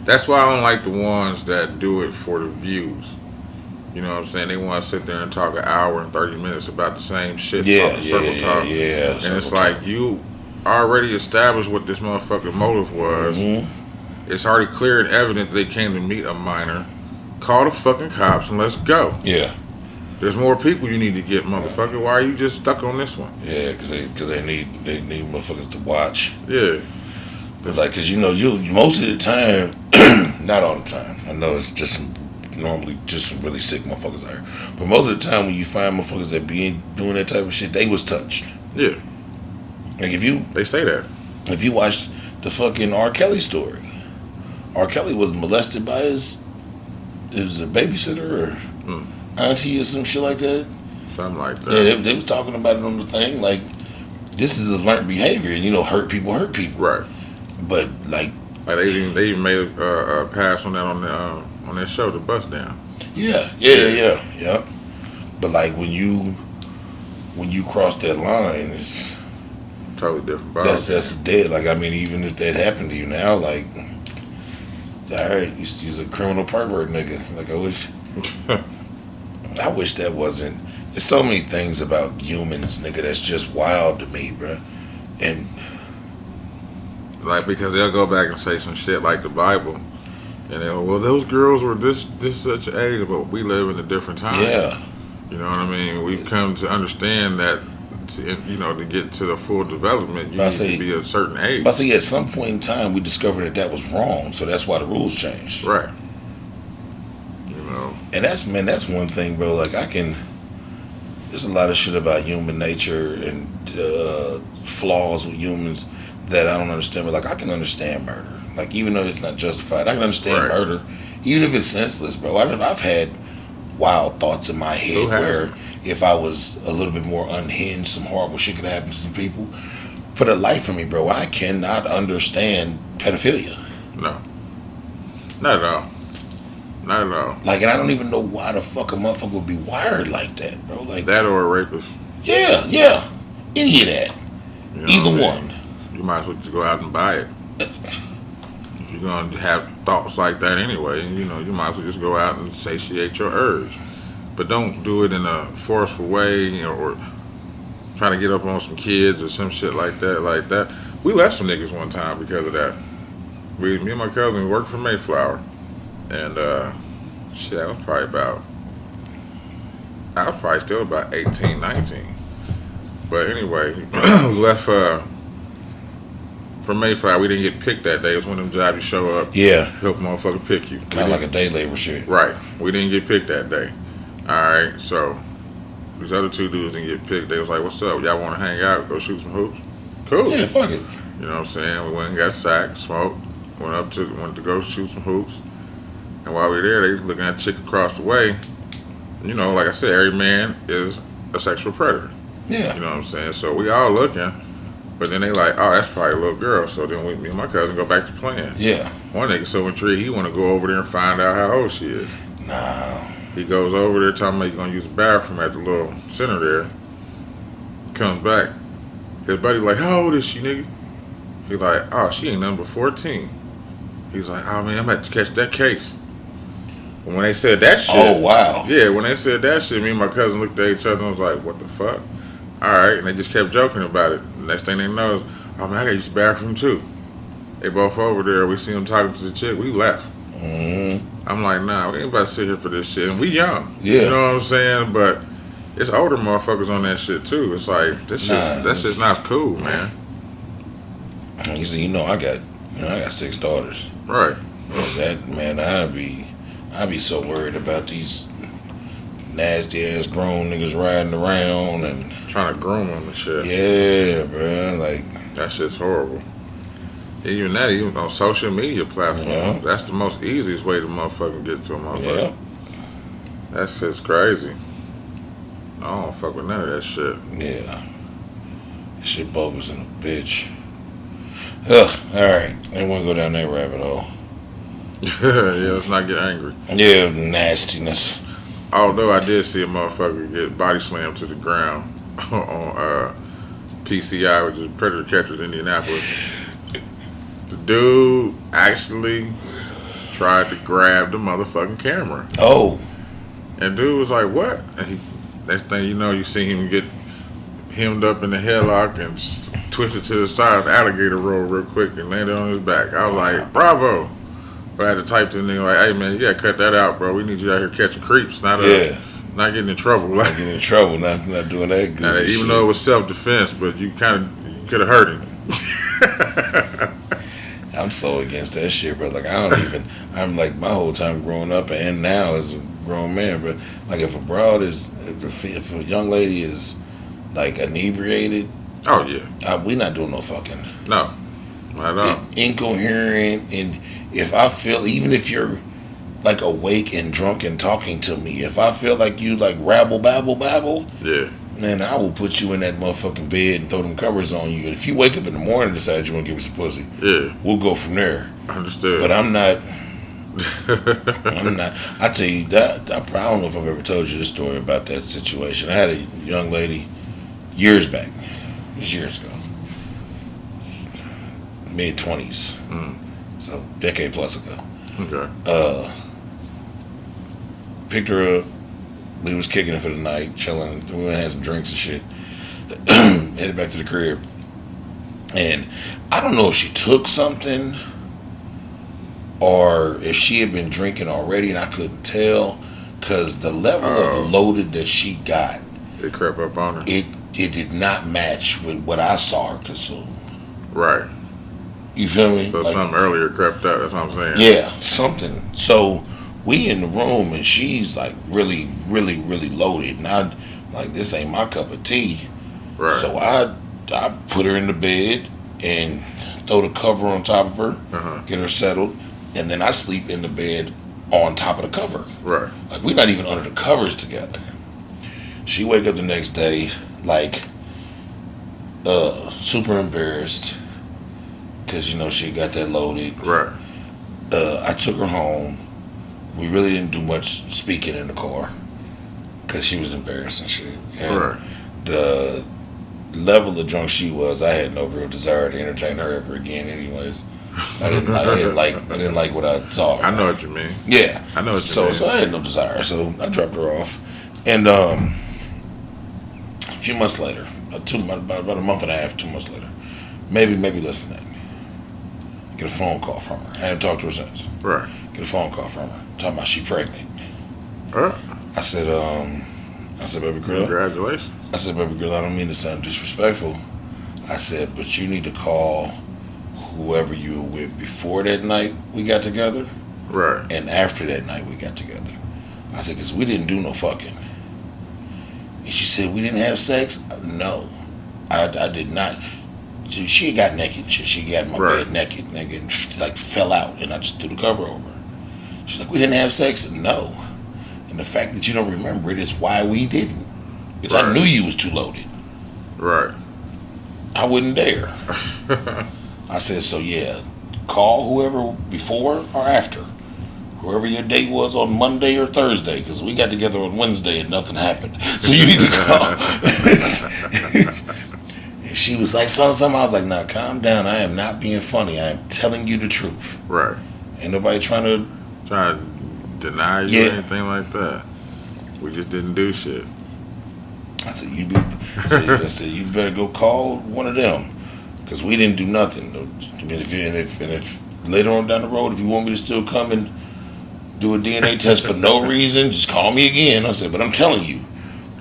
that's why I don't like the ones that do it for the views. You know what I'm saying? They want to sit there and talk an hour and 30 minutes about the same shit. Circle talk. Yeah. And it's like you already established what this motherfucking motive was. Mm-hmm. It's already clear and evident that they came to meet a minor. Call the fucking cops and let's go. Yeah. There's more people you need to get, motherfucker. Why are you just stuck on this one? Yeah, because they need motherfuckers to watch. Yeah. But like, because you most of the time, not all the time. I know it's just normally just some really sick motherfuckers out here. But most of the time when you find motherfuckers that be doing that type of shit, they was touched. Yeah. Like they say that. If you watch the fucking R. Kelly story, R. Kelly was molested by his babysitter or auntie or some shit like that. Something like that. Yeah, they was talking about it on the thing. Like, this is a learned behavior, and hurt people hurt people. Right. But like they even made a pass on that on their show, The Bust Down. Yeah. But like when you cross that line, it's totally different. That's dead. Like I mean, even if that happened to you now, like, all right, you're a criminal pervert, nigga. Like I wish that wasn't. There's so many things about humans, nigga, that's just wild to me, bro. And like because they'll go back and say some shit like the Bible, and they'll those girls were this such an age, but we live in a different time. Yeah. You know what I mean? We've come to understand that, to get to the full development, you need to be a certain age. But at some point in time, we discovered that was wrong, so that's why the rules changed. Right. And that's one thing, bro. Like there's a lot of shit about human nature and flaws with humans that I don't understand. But like I can understand murder. Like even though it's not justified, I can understand murder, even if it's senseless, bro. I've had wild thoughts in my head where if I was a little bit more unhinged, some horrible shit could happen to some people. For the life of me, bro, I cannot understand pedophilia. No. Not at all. Not at all. Like, and I don't even know why the fuck a motherfucker would be wired like that, bro. Like that or a rapist. Yeah. Any of that. Either one. You might as well just go out and buy it. If you're going to have thoughts like that anyway, you might as well just go out and satiate your urge. But don't do it in a forceful way, or trying to get up on some kids or some shit like that. We left some niggas one time because of that. Me and my cousin worked for Mayflower. And, I was probably still about 18, 19. But anyway, we left from Mayflower. We didn't get picked that day. It was one of them jobs you show up. Yeah. Help a motherfucker pick you. Kind of like a day labor shit. Right. We didn't get picked that day. Alright, so these other two dudes didn't get picked. They was like, what's up? Y'all want to hang out? Go shoot some hoops? Cool. Yeah, fuck it. You know what I'm saying? We went and got sacked, smoked, went to go shoot some hoops. And while we were there, they was looking at the chick across the way. Like I said, every man is a sexual predator. Yeah. You know what I'm saying? So we all looking, but then they like, oh, that's probably a little girl. So then me and my cousin go back to playing. Yeah. One nigga so intrigued, he want to go over there and find out how old she is. No. He goes over there talking about he's going to use the bathroom at the little center there. Comes back. His buddy like, how old is she, nigga? He like, oh, she ain't nothing but 14. He's like, oh, man, I'm about to catch that case. When they said that shit. Oh, wow. Yeah, when they said that shit, me and my cousin looked at each other and was like, what the fuck? All right, and they just kept joking about it. The next thing they know is, oh, man, I got to use the bathroom too. They both over there. We see them talking to the chick. We left. Mm-hmm. I'm like, nah, we ain't about to sit here for this shit. And we young. Yeah. You know what I'm saying? But it's older motherfuckers on that shit too. It's like, that's just not cool, man. You see, I got 6 daughters. Right. That, man, I'd be so worried about these nasty ass grown niggas riding around and trying to groom them and shit. Yeah, bro. Like that shit's horrible. Even on social media platforms, that's the most easiest way to motherfucking get to a motherfucker. Yeah. That shit's crazy. I don't fuck with none of that shit. Yeah. That shit bogus in a bitch. Ugh, alright. I didn't want to go down that rabbit hole. Yeah, let's not get angry. Yeah, nastiness. Although I did see a motherfucker get body slammed to the ground on PCI, which is Predator Catchers Indianapolis. The dude actually tried to grab the motherfucking camera. Oh. And dude was like, what? And next thing you know, you see him get hemmed up in the headlock and twisted to the side of the alligator roll real quick and landed on his back. I was like, bravo. But I had to type to the nigga like, hey man, you gotta cut that out, bro. We need you out here catching creeps, not getting in trouble. Not getting in trouble, not doing that good. Now, even though it was self-defense, but you could have hurt him. I'm so against that shit, bro. Like I'm like my whole time growing up and now as a grown man, bro. Like if a young lady is like inebriated, oh yeah, we not doing no fucking. No, not at all. Incoherent, and if I feel, even if you're like awake and drunk and talking to me, if I feel like you like rabble babble, yeah, man, I will put you in that motherfucking bed and throw them covers on you. And if you wake up in the morning and decide you want to give me some pussy, Yeah. we'll go from there. Understood. But I'm not. I tell you that I don't know if I've ever told you this story about that situation. I had a young lady years back. It was years ago. Mid-20s. So decade plus ago. Okay. Picked her up. We was kicking it for the night, chilling. We had some drinks and shit. Headed back to the crib. And I don't know if she took something or if she had been drinking already and I couldn't tell. Because the level of loaded that she got, It crept up on her. it did not match with what I saw her consume. Right. You feel me? So Like, something earlier crept up. That's what I'm saying. yeah, something. So we in the room and she's like really, really, really loaded. And I'm like, this ain't my cup of tea. Right. So I put her in the bed and throw the cover on top of her, get her settled, and then I sleep in the bed on top of the cover. Right. Like we're not even under the covers together. She wake up the next day like super embarrassed because she got that loaded. Right. I took her home. We really didn't do much speaking in the car because she was embarrassed and shit. And Right. the level of drunk she was, I had no real desire to entertain her ever again. Anyways, I didn't like what I saw. I know what you mean. Yeah, I know what you mean. So I had no desire. So I dropped her off, and a few months later, about a month and a half, 2 months later, maybe less than that, get a phone call from her. I haven't talked to her since. Right. Get a phone call from her talking about she pregnant. I said, baby girl. Congratulations. I said, baby girl, I don't mean to sound disrespectful. I said, but you need to call whoever you were with before that night we got together. Right. And after that night we got together. I said, because we didn't do no fucking. And she said, we didn't have sex? No. I did not. She had got naked and shit. She got in my bed naked, and she like fell out, and I just threw the cover over her. She's like, we didn't have sex? No. And the fact that you don't remember it is why we didn't. Because I knew you was too loaded. Right. I wouldn't dare. I said, so yeah, call whoever before or after. Whoever your date was on Monday or Thursday, because we got together on Wednesday and nothing happened. So you need to call. And she was like, something. I was like, nah, calm down. I am not being funny. I am telling you the truth. Right. Ain't nobody trying to deny you or anything like that. We just didn't do shit. I said, you better go call one of them, because we didn't do nothing. I mean, if later on down the road, if you want me to still come and do a DNA test for no reason, just call me again. I said, but I'm telling you,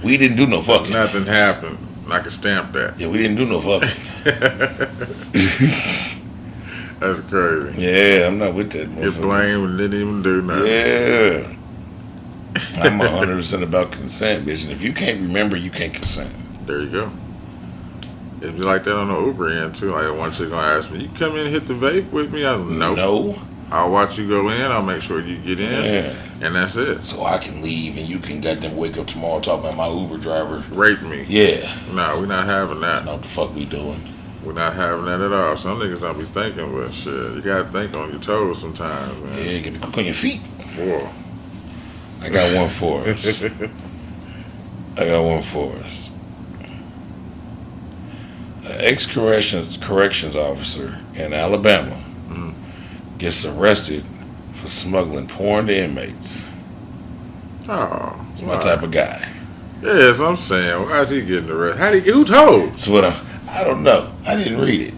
we didn't do no fucking. Nothing happened. I can stamp that. Yeah, we didn't do no fucking. That's crazy. Yeah, I'm not with that. You blamed and didn't even do nothing. Yeah. I'm 100% about consent, bitch. And if you can't remember, you can't consent. There you go. It'd be like that on the Uber end too. Like one chick gonna ask me, "You come in and hit the vape with me?" I was like, No. I'll watch you go in. I'll make sure you get in. Yeah. And that's it. So I can leave and you can goddamn wake up tomorrow talking about my Uber driver. Rape me. Yeah. No, we're not having that. Know what the fuck we doing? We're not having that at all. Some niggas don't be thinking, but shit, you gotta think on your toes sometimes, man. Yeah, you gotta cook on your feet. Boy. I got one for us. An ex-corrections officer in Alabama gets arrested for smuggling porn to inmates. Oh. It's my type of guy. Yeah, so I'm saying, why is he getting arrested? Who told? That's what I don't know. I didn't read it.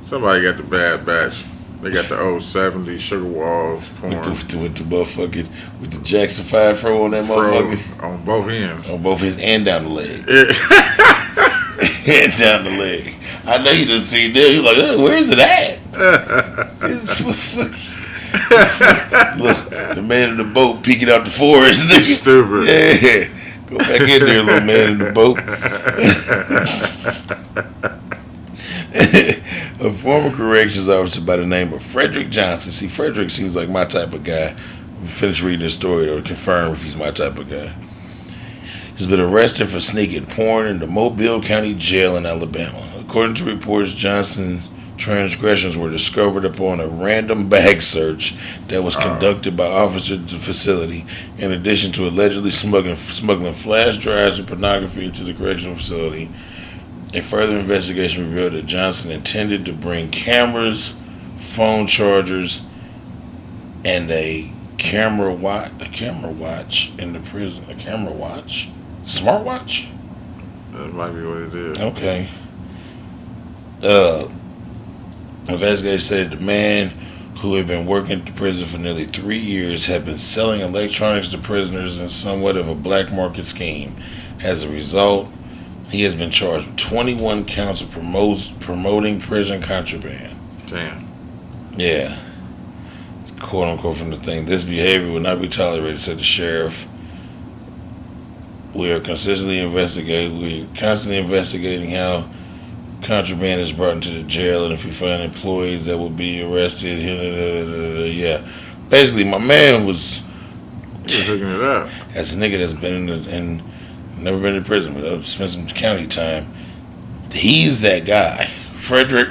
Somebody got the bad batch. They got the old 70s Sugar Walls porn. With the motherfucking, with the Jackson 5 fro on that motherfucker. On both ends. On both his and down the leg. Yeah. And down the leg. I know you done seen that. You're like, where's it at? Look, the man in the boat peeking out the forest. Stupid. Yeah. Go back in there, little man in the boat. A former corrections officer by the name of Frederick Johnson. See, Frederick seems like my type of guy. We finish reading this story to confirm if he's my type of guy. has been arrested for sneaking porn into Mobile County Jail in Alabama. According to reports, Johnson's transgressions were discovered upon a random bag search that was conducted by officers at the facility, in addition to allegedly smuggling flash drives of pornography into the correctional facility. A further investigation revealed that Johnson intended to bring cameras, phone chargers, and a camera watch in the prison. A camera watch? Smartwatch? That might be what it is. Okay. Investigators said the man, who had been working at the prison for nearly 3 years, had been selling electronics to prisoners in somewhat of a black market scheme. As a result, he has been charged with 21 counts of promoting prison contraband. Damn. Yeah. Quote unquote from the thing. This behavior will not be tolerated, said the sheriff. We are constantly investigating how contraband is brought into the jail, and if we find employees that will be arrested. Yeah. Basically, my man was hooking it up. As a nigga that's been in never been to prison, but I've spent some county time. He's that guy. Frederick.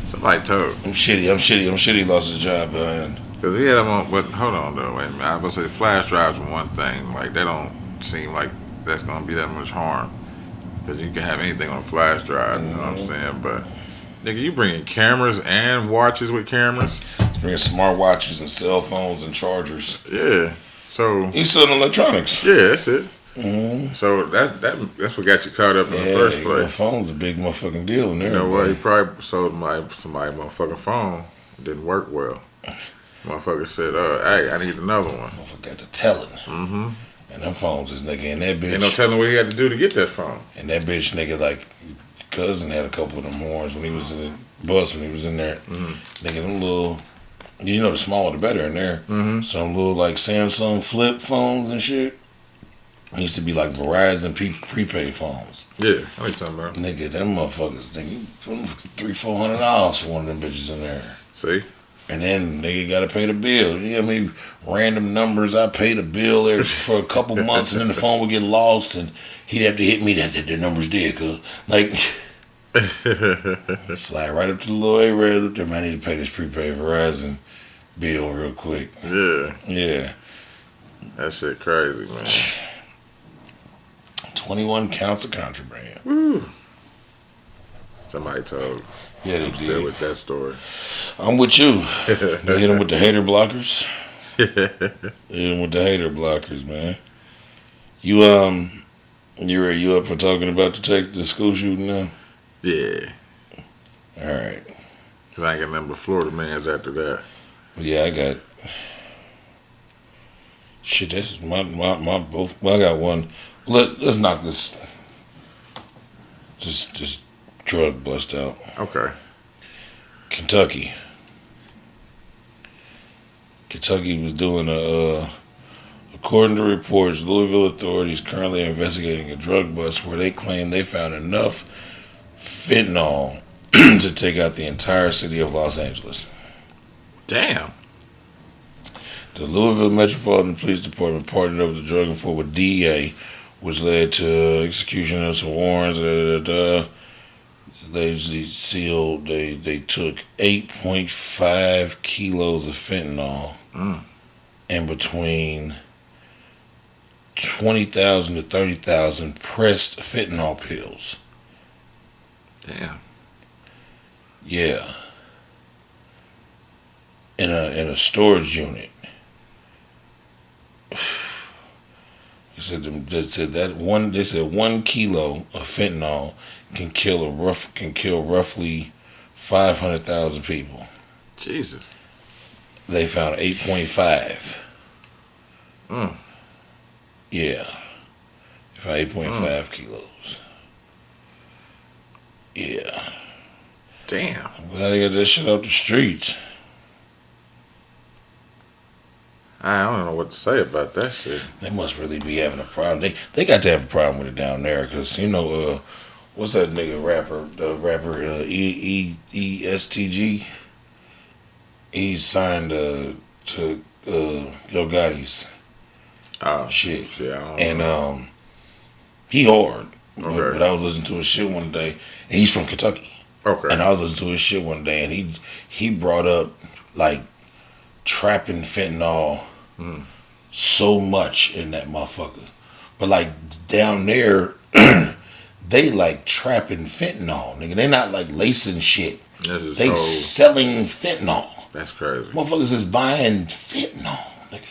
Somebody told. I'm shitty he lost his job behind. Because he had them on, but hold on though, wait a minute. I was going to say flash drives are one thing. Like, they don't seem like that's going to be that much harm. Because you can have anything on a flash drive, you know what I'm saying? But, nigga, you bringing cameras and watches with cameras? He's bringing smart watches and cell phones and chargers. Yeah. So. He's selling electronics. Yeah, that's it. Mm-hmm. So that's what got you caught up in the first place. The phone's a big motherfucking deal in there. You know what? He probably sold somebody motherfucking phone. It didn't work well. Motherfucker said, hey, I need another one. Motherfucker got to tell it. Mm-hmm. And them phones is nigga and that bitch. Ain't no telling what he had to do to get that phone. And that bitch nigga, like, cousin had a couple of them horns when he was in the bus, when he was in there. Mm-hmm. Nigga, them little, you know, the smaller the better in there. Mm-hmm. Some little, like, Samsung flip phones and shit. It used to be like Verizon prepaid phones. Yeah, I know what you're talking about. Nigga, them motherfuckers, nigga, $300-$400 for one of them bitches in there. See? And then nigga gotta pay the bill. You know what I mean? Random numbers, I pay the bill there for a couple months, and then the phone would get lost, and he'd have to hit me that the numbers did, cause like slide right up to the little A-Red up there, man. I need to pay this prepaid Verizon bill real quick. Yeah. Yeah. That shit crazy, man. 21 counts of contraband. Woo. Somebody told. Yeah, they I'm did. still with that story. I'm with you. They hit him with the hater blockers. Hit him with the hater blockers, man. You up for talking about the school shooting now? Yeah. All right. Cause I ain't got nothing but Florida mans after that. Well, yeah, I got. Shit, that's my both. Well, I got one. Let's knock this. Just drug bust out. Okay. Kentucky was doing according to reports, Louisville authorities currently are investigating a drug bust where they claim they found enough fentanyl to take out the entire city of Los Angeles. Damn. The Louisville Metropolitan Police Department partnered up with the Drug Enforcement with DEA, which led to execution of some warrants. They took 8.5 kilos of fentanyl and between 20,000 to 30,000 pressed fentanyl pills. Damn. Yeah. In a storage unit. They said 1 kilo of fentanyl can kill roughly 500,000 people. Jesus. They found 8.5. Yeah. They found 8.5 kilos. Yeah. Damn. I'm glad they got that shit off the streets. I don't know what to say about that shit. They must really be having a problem. They got to have a problem with it down there, because you know, what's that nigga rapper? The rapper ESTG. He's signed to Yo Gotti's. Oh shit. Yeah. And He hard. Okay. But I was listening to his shit one day, and he's from Kentucky. Okay. And I was listening to his shit one day, and he brought up like trapping fentanyl so much in that motherfucker. But like down there, they like trapping fentanyl, nigga. They not like lacing shit. They selling fentanyl. That's crazy. Motherfuckers is buying fentanyl, nigga.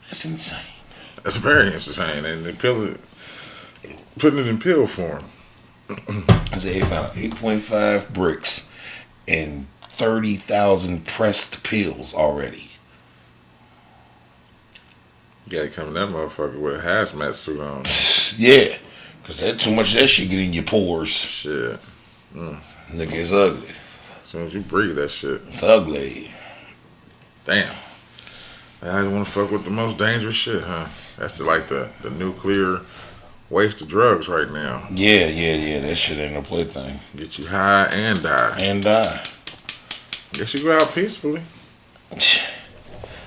That's insane. That's very insane. And they putting it in pill form. I said they found 8.5 bricks and 30,000 pressed pills already. You gotta come in that motherfucker with a hazmat suit on. Yeah, because that too much of that shit get in your pores. Shit. Nigga, it's ugly. As soon as you breathe that shit. It's ugly. Damn. I just want to fuck with the most dangerous shit, huh? That's the nuclear waste of drugs right now. Yeah. That shit ain't no plaything. Get you high and die. Guess you go out peacefully.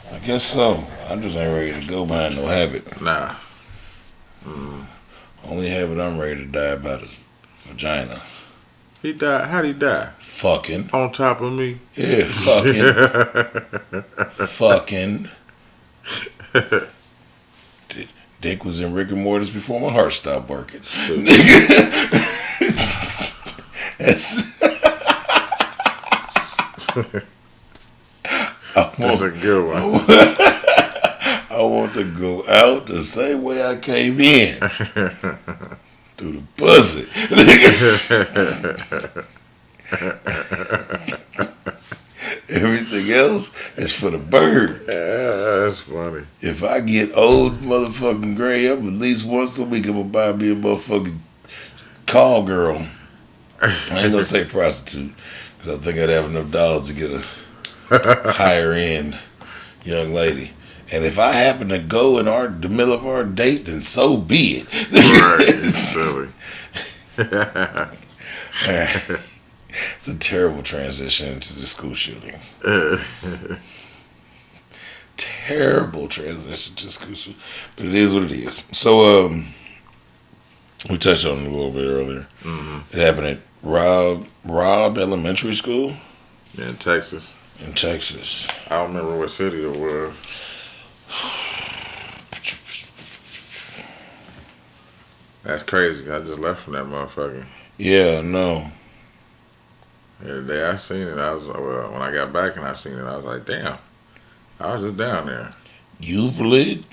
I guess so. I just ain't ready to go behind no habit. Nah. Only habit I'm ready to die about is vagina. He died. How'd he die? Fucking. On top of me? Yeah, fucking. Dick was in rigor mortis before my heart stopped working. That's a good one. I want to go out the same way I came in. Through the pussy. Everything else is for the birds. Yeah, that's funny. If I get old motherfucking gray up, at least once a week I'm gonna buy me a motherfucking call girl. I ain't gonna say prostitute, because I think I'd have enough dollars to get a higher end young lady. And if I happen to go in the middle of our date, then so be it. Right, silly. It's a terrible transition into the school shootings. Terrible transition to school shootings. But it is what it is. So, we touched on it a little bit earlier. Mm-hmm. It happened at Robb Elementary School. Yeah, in Texas. In Texas. I don't remember what city it was. That's crazy. I just left from that motherfucker. Yeah, no. The day I seen it, when I got back and I seen it, I was like, damn. I was just down there. Euclid?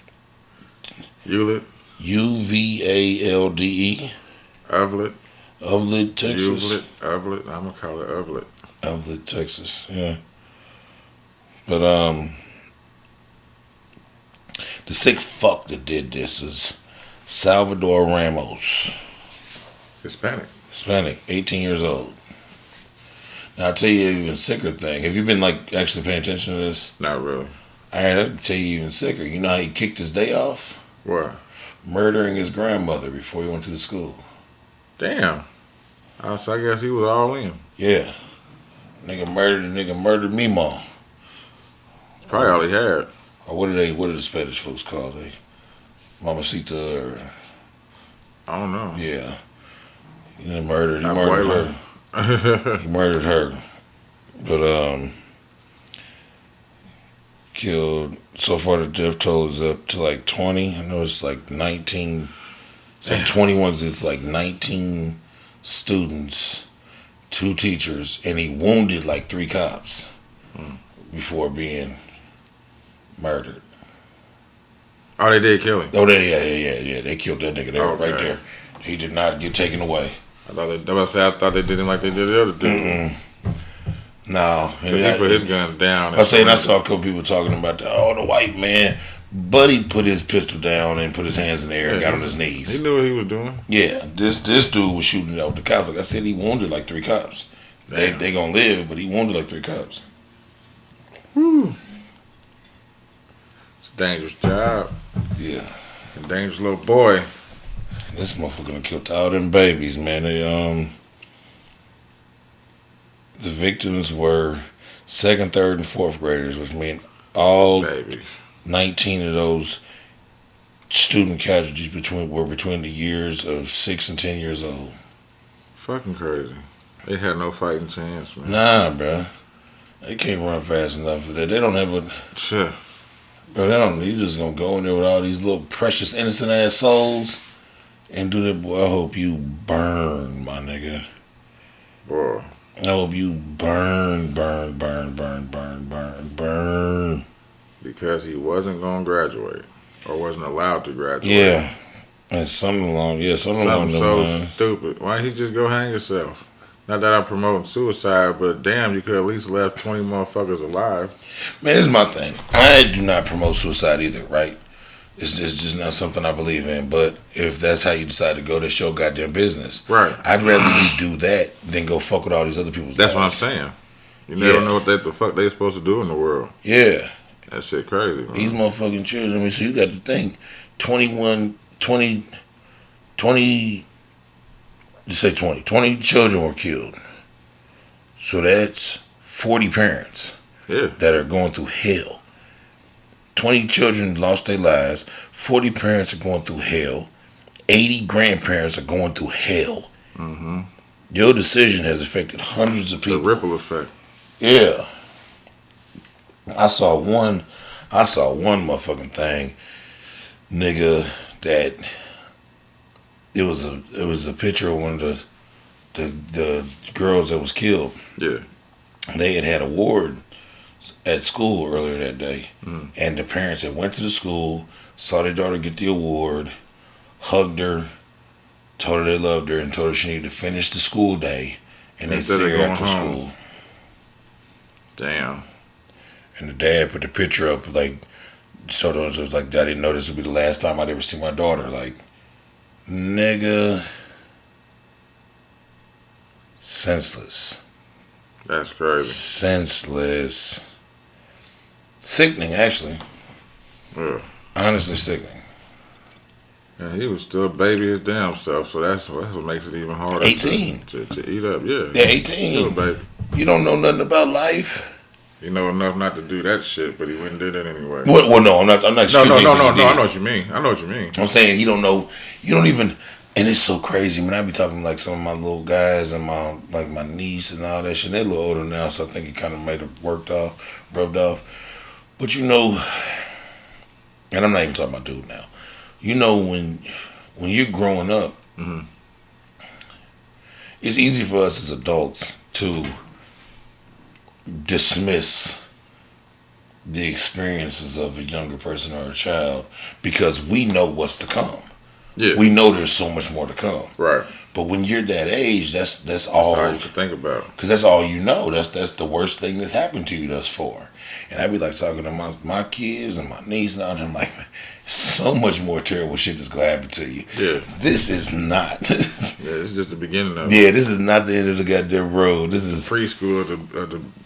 Euclid? Uvalde? Evlid, Texas. Evlid. I'm gonna call it Evlid. Evlid, Texas. Yeah. But the sick fuck that did this is Salvador Ramos. Hispanic, 18 years old. Now I'll tell you an even sicker thing. Have you been actually paying attention to this? Not really. I'll tell you even sicker. You know how he kicked his day off? What? Murdering his grandmother before he went to the school. Damn. So I guess he was all in. Yeah. Nigga murdered me, mom. Probably all he had. Or what do the Spanish folks call they? Mamacita or I don't know. yeah. He murdered her. He murdered her. But killed, so far the death toll is up to 20. I know it's 19. It's 21. It's 19 students, 2 teachers, and he wounded 3 cops before being murdered. Oh, they did kill him. Oh, yeah. They killed that nigga there, right there. He did not get taken away. I thought they did him like they did the other dude. No. He put his gun down. I saw a couple people talking about the white man. Buddy put his pistol down and put his hands in the air and got on his knees. He knew what he was doing. Yeah, this dude was shooting out the cops. Like I said, he wounded 3 cops. They gonna live, but he wounded 3 cops. Whew. It's a dangerous job. Yeah. A dangerous little boy. This motherfucker gonna kill all them babies, man. The victims were 2nd, 3rd, and 4th graders, which means all babies. 19 of those student casualties were between the years of 6 and 10 years old. Fucking crazy. They had no fighting chance, man. Nah, bro. They can't run fast enough for that. They don't have a. Sure. Bro, they don't. You just gonna go in there with all these little precious innocent ass souls and do that. Boy, I hope you burn, my nigga. Boy. I hope you burn. Because he wasn't going to graduate. Or wasn't allowed to graduate. Yeah. And something along those so lines. stupid. Why didn't he just go hang himself? Not that I'm promoting suicide, but damn, you could at least left 20 motherfuckers alive. Man, here's my thing. I do not promote suicide either, right? It's just not something I believe in. But if that's how you decide to go, that's your goddamn business. Right. I'd rather you do that than go fuck with all these other people's That's lives. what I'm saying. You never know what the fuck they supposed to do in the world. Yeah. That shit crazy, man. These motherfucking children, I mean, so you got to think, 20 children were killed. So that's 40 parents that are going through hell. 20 children lost their lives. 40 parents are going through hell. 80 grandparents are going through hell. Mm-hmm. Your decision has affected hundreds of people. The ripple effect. Yeah. I saw one motherfucking thing, nigga, that it was a picture of one of the girls that was killed. Yeah. They had award at school earlier that day, Mm. and the parents that went to the school saw their daughter get the award, hugged her, told her they loved her, and told her she needed to finish the school day, and they'd see her after school. Damn. And the dad put the picture up, like, told us, it was like, I didn't know this would be the last time I'd ever see my daughter. Like, nigga, senseless. That's crazy. Senseless. Sickening, actually. Yeah. Honestly sickening. And he was still a baby his damn self, so that's what makes it even harder. 18. To eat up, yeah. They're 18. Still a baby. You don't know nothing about life. You know enough not to do that shit, but he went and did it anyway. Well, no, I'm not. No. I know what you mean. I'm saying you don't know. You don't even. And it's so crazy. When I be talking to like some of my little guys and my niece and all that shit. They're a little older now, so I think it kind of made it rubbed off. But you know, and I'm not even talking about dude now. You know, when you're growing up, mm-hmm. it's easy for us as adults to dismiss the experiences of a younger person or a child because we know what's to come. Yeah. We know there's so much more to come. Right. But when you're that age, that's all you can think about. Because that's all you know. That's the worst thing that's happened to you thus far. And I be like talking to my kids and my niece and I'm like, so much more terrible shit that's gonna happen to you. Yeah. This is not. Yeah, it's just the beginning of it. Yeah, this is not the end of the goddamn road. This is preschool of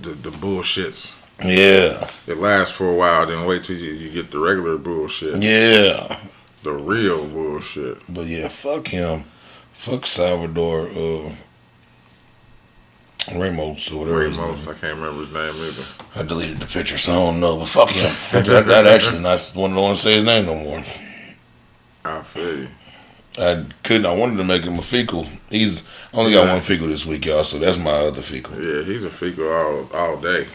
the bullshits. Yeah. It lasts for a while, then wait till you get the regular bullshit. Yeah. The real bullshit. But yeah, fuck him. Fuck Salvador Ramos or whatever. Ramos, I can't remember his name either. I deleted the picture, so I don't know. But fuck him. that actually not one don't want to say his name no more. I feel you. I wanted to make him a fecal. He's only got one fecal this week, y'all. So that's my other fecal. Yeah, he's a fecal all day.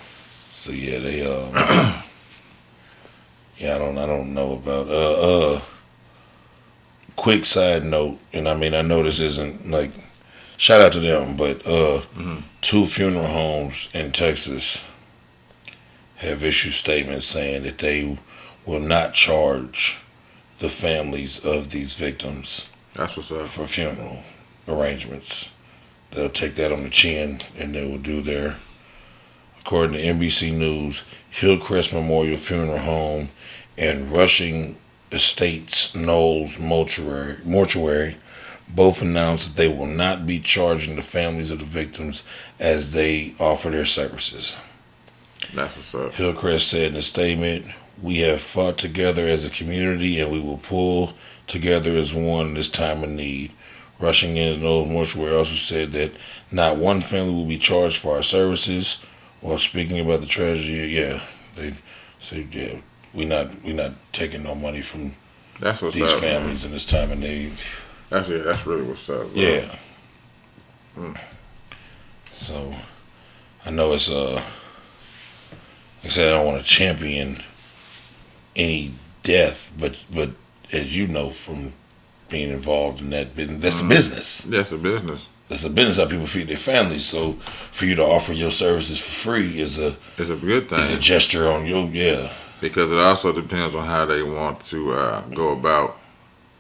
So yeah, they yeah, I don't know about quick side note, and I mean I know this isn't like shout out to them, but two funeral homes in Texas have issued statements saying that they will not charge the families of these victims. That's what's up. For funeral arrangements. They'll take that on the chin and they will do their, according to NBC News, Hillcrest Memorial Funeral Home and Rushing Estates Knowles Mortuary both announced that they will not be charging the families of the victims as they offer their services. That's what's up. Hillcrest said in a statement, "We have fought together as a community and we will pull together as one in this time of need." Rushing in Knowles Mortuary also said that not one family will be charged for our services. While speaking about the tragedy, they said, "Yeah, we're not taking no money from That's what's these up, families man. in this time of need. That's really what's up, bro. Yeah. Mm. So I know it's like I said, I don't want to champion any death, but as you know from being involved in that business, that's a business. That's a business. That's a business how people feed their families. So for you to offer your services for free is a good thing. It's a gesture on your because it also depends on how they want to go about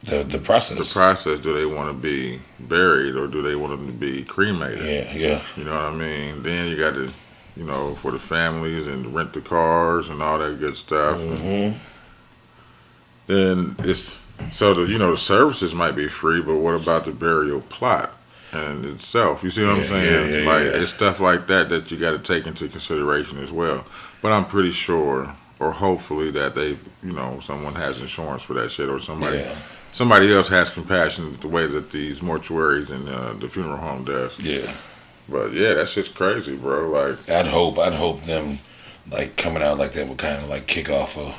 the process. The process. Do they want to be buried or do they want them to be cremated? Yeah. You know what I mean? Then you got to, for the families and rent the cars and all that good stuff. Mm-hmm. Then it's so the services might be free, but what about the burial plot and itself? You see what I'm saying? It's stuff like that you got to take into consideration as well. But I'm pretty sure, or hopefully, that they, someone has insurance for that shit, or somebody else has compassion the way that these mortuaries and the funeral home does. Yeah. But yeah, that's just crazy, bro. Like I'd hope them like coming out like that would kind of like kick off a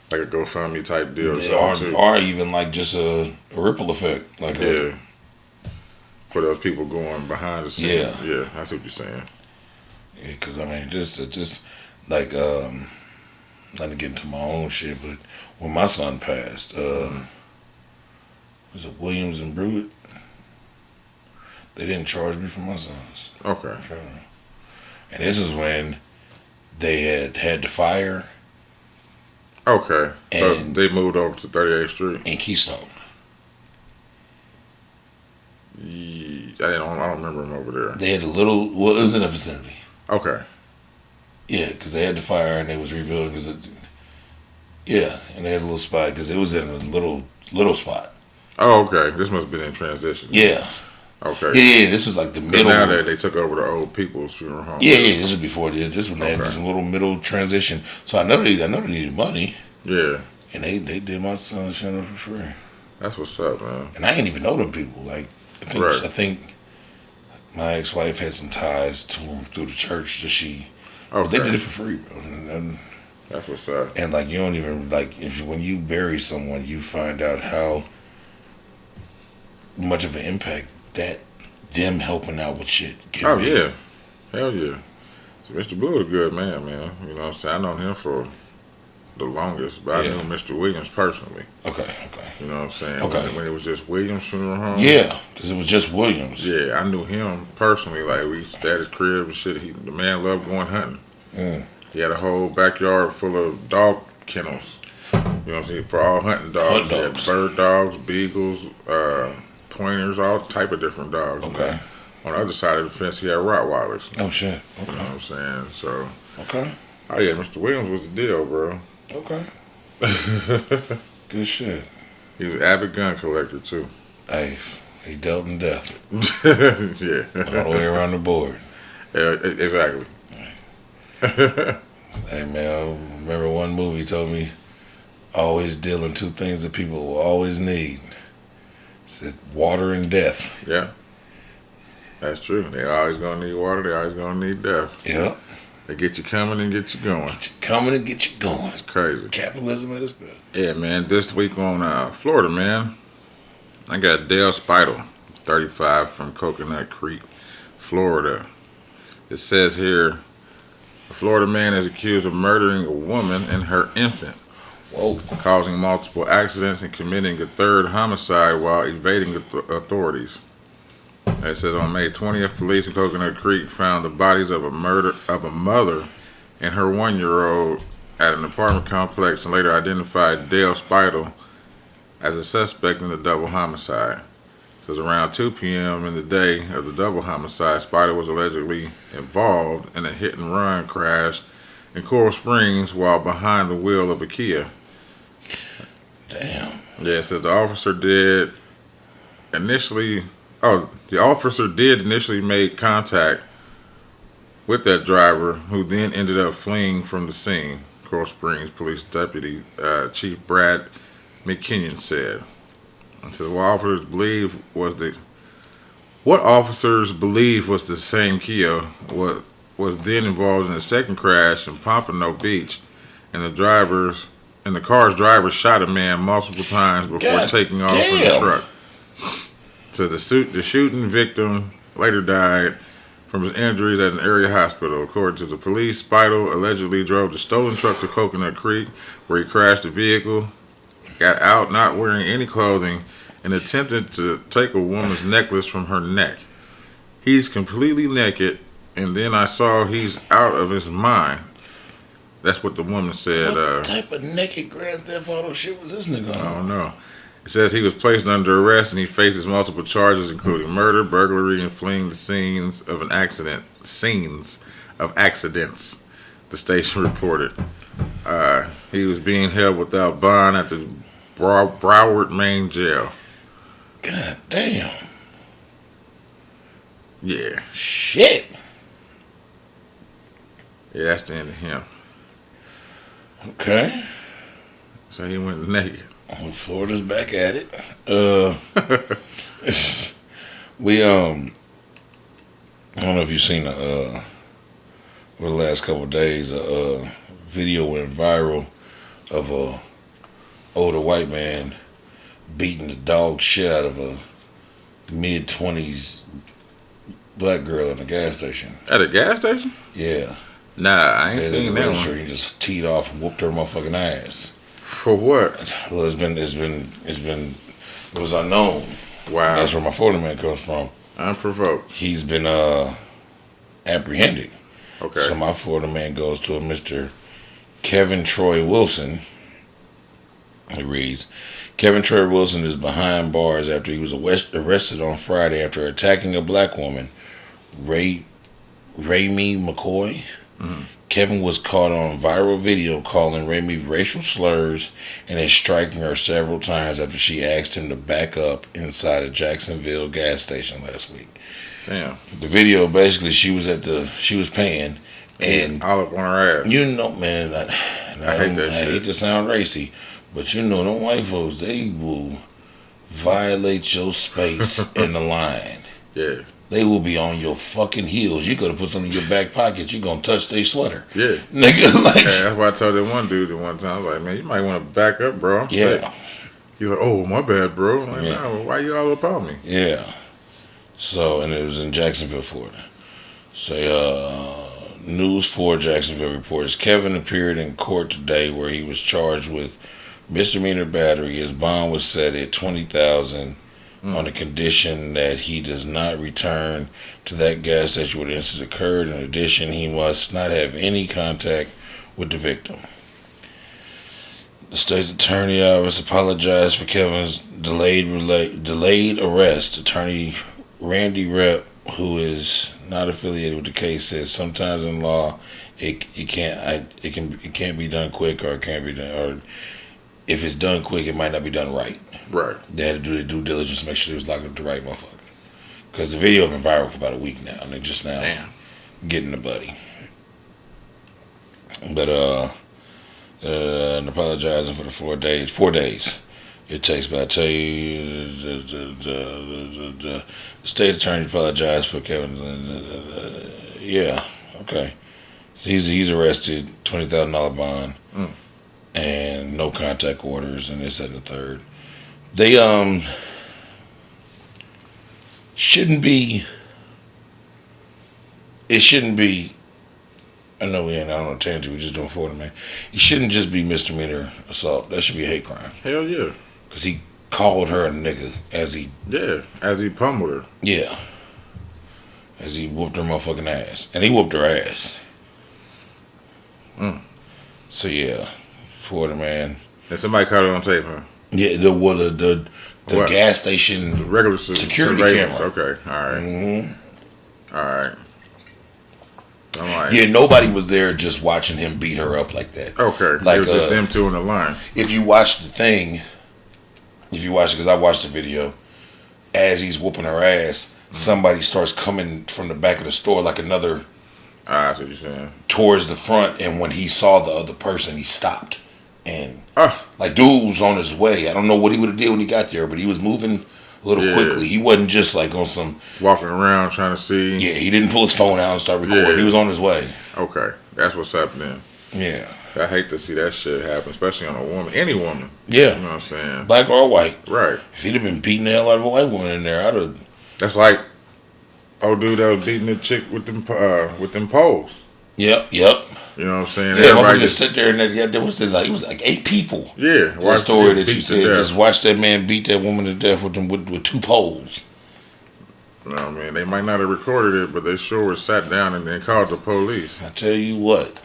GoFundMe type deal, or even like just a ripple effect, like for those people going behind the scenes. Yeah, that's what you're saying. Yeah, because I mean, just like not to get into my own shit, but when my son passed, was it Williams and Brewitt? They didn't charge me for my sons. Okay. And this is when they had the fire. Okay. And they moved over to 38th Street. In Keystone. I don't remember them over there. They had it was in the vicinity. Okay. Yeah, because they had the fire and they was rebuilding. And they had a little spot because it was in a little spot. Oh, okay. This must have been in transition. Yeah. Okay. Yeah, this was like the middle. Now that they took over the old people's funeral home. Yeah, this was before this. This one had this little middle transition. So I know they needed money. Yeah. And they did my son's funeral for free. That's what's up, man. And I didn't even know them people. Like I think my ex-wife had some ties to them through the church that she. Okay. They did it for free, bro. And that's what's up. And like you don't even when you bury someone, you find out how much of an impact that them helping out with shit can be. Yeah, hell yeah. So Mr. Blue is a good man. You know what I'm saying? I known him for the longest, but I knew Mr. Williams personally. Okay. You know what I'm saying? Okay. When it was just Williams funeral home. Yeah, because it was just Williams. Yeah, I knew him personally. Like we stayed at his crib and shit. The man loved going hunting. He had a whole backyard full of dog kennels. You know what I'm saying? For all hunting dogs. He had bird dogs, beagles, pointers, all type of different dogs. Okay. On the other side of the fence, he had Rottweilers. Oh shit. Okay. You know what I'm saying? So. Okay. Oh yeah, Mr. Williams was the deal, bro. Okay. Good shit. He was an avid gun collector too. Hey, he dealt in death. Yeah. All the way around the board. Yeah, exactly. Hey man, I remember one movie told me always deal in two things that people will always need. It said water and death. Yeah. That's true. They always gonna need water, they always gonna need death. Yeah. They get you coming and get you going. Get you coming and get you going. It's crazy. Capitalism at its best. Yeah, man. This week on Florida, man, I got Dale Spital, 35, from Coconut Creek, Florida. It says here, a Florida man is accused of murdering a woman and her infant. Whoa. Causing multiple accidents and committing a third homicide while evading authorities. It says on May 20th, police in Coconut Creek found the bodies of a mother and her 1-year-old at an apartment complex and later identified Dale Spital as a suspect in the double homicide. It says around 2 p.m. in the day of the double homicide, Spital was allegedly involved in a hit-and-run crash in Coral Springs while behind the wheel of a Kia. Damn. Yeah, it says the officer did initially make contact with that driver, who then ended up fleeing from the scene, Coral Springs Police Deputy Chief Brad McKinnon said. It says what officers believe was the same Kia was then involved in a second crash in Pompano Beach, and the and the car's driver shot a man multiple times before taking off in the truck. So the shooting victim later died from his injuries at an area hospital. According to the police, Spidle allegedly drove the stolen truck to Coconut Creek, where he crashed the vehicle, got out not wearing any clothing, and attempted to take a woman's necklace from her neck. He's completely naked, and then I saw he's out of his mind. That's what the woman said. What type of naked Grand Theft Auto shit was this nigga on? I don't know. It says he was placed under arrest and he faces multiple charges, including murder, burglary, and fleeing the scenes of accidents. The station reported. He was being held without bond at the Broward Main Jail. God damn. Yeah. Shit. Yeah, that's the end of him. Okay. So he went naked. Well, Florida's back at it. We I don't know if you've seen over the last couple of days, a video went viral of a older white man beating the dog shit out of a mid-20s black girl in a gas station. At a gas station? Yeah. Nah, I ain't seen that one. He just teed off and whooped her motherfucking ass. For what? Well, it was unknown. Wow. That's where my Florida man comes from. Unprovoked. He's been apprehended. Okay. So my Florida man goes to a Mr. Kevin Troy Wilson. He reads, Kevin Troy Wilson is behind bars after he was arrested on Friday after attacking a black woman, Raymie McCoy. Mm-hmm. Kevin was caught on viral video calling Raymie racial slurs and then striking her several times after she asked him to back up inside a Jacksonville gas station last week. Damn. The video, basically, she was paying, and all up on her ass. You know, man, I hate to sound racy, but you know, them white folks, they will violate your space in the line. Yeah. They will be on your fucking heels. You could have put something in your back pocket. You gonna touch their sweater. Yeah. Nigga, like. Yeah, that's why I told that one dude at one time, I was like, man, you might want to back up, bro. I'm sick. You're like, oh, my bad, bro. I'm like, no, why you all up on me? Yeah. So, and it was in Jacksonville, Florida. So, News 4 Jacksonville reports Kevin appeared in court today where he was charged with misdemeanor battery. His bond was set at $20,000 on the condition that he does not return to that gas station where the incident occurred. In addition, he must not have any contact with the victim. The state's attorney office apologized for Kevin's delayed arrest. Attorney Randy Rep, who is not affiliated with the case, said sometimes in law it can't be done quick, or it can't be done, or if it's done quick, it might not be done right. Right. They had to do their due diligence to make sure they was locked up the right motherfucker. Because the video has been viral for about a week now, and they're just now getting the buddy. But and apologizing for the 4 days. 4 days it takes. But I tell you, the state attorney apologized for Kevin. Yeah, okay. He's arrested, $20,000 bond, and no contact orders, and this, that, and the third. They shouldn't be. It shouldn't be. I know we ain't on a tangent. We're just doing Florida, man. It shouldn't just be misdemeanor assault. That should be a hate crime. Hell yeah. Because he called her a nigga as he pummeled her. Yeah. As he whooped her motherfucking ass. And he whooped her ass. So yeah, Florida man. And somebody caught it on tape, huh? Yeah, the gas station, the regular security camera. Okay, all right. Mm-hmm. All right. Yeah, nobody was there just watching him beat her up like that. Okay, like it was just them two in the line. If you watch the thing, because I watched the video, as he's whooping her ass, somebody starts coming from the back of the store, like another. I see what you're saying. Towards the front, and when he saw the other person, he stopped, and like dude was on his way. I don't know what he would have did when he got there, but he was moving a little quickly. He wasn't just like on some walking around trying to see. Yeah, he didn't pull his phone out and start recording. He was on his way. Okay, that's what's happening. Yeah. I hate to see that shit happen, especially on a woman, any woman. Yeah, you know what I'm saying, black or white. Right. If he'd have been beating the hell out of a white woman in there, I'd have. That's like old dude that was beating the chick with them poles. Yep. You know what I'm saying? Yeah, everybody just sit there and there was like it was like 8 people. Yeah, that story that you said. Just watch that man beat that woman to death with 2 poles. You know what I mean? They might not have recorded it, but they sure were sat down and then called the police. I tell you what,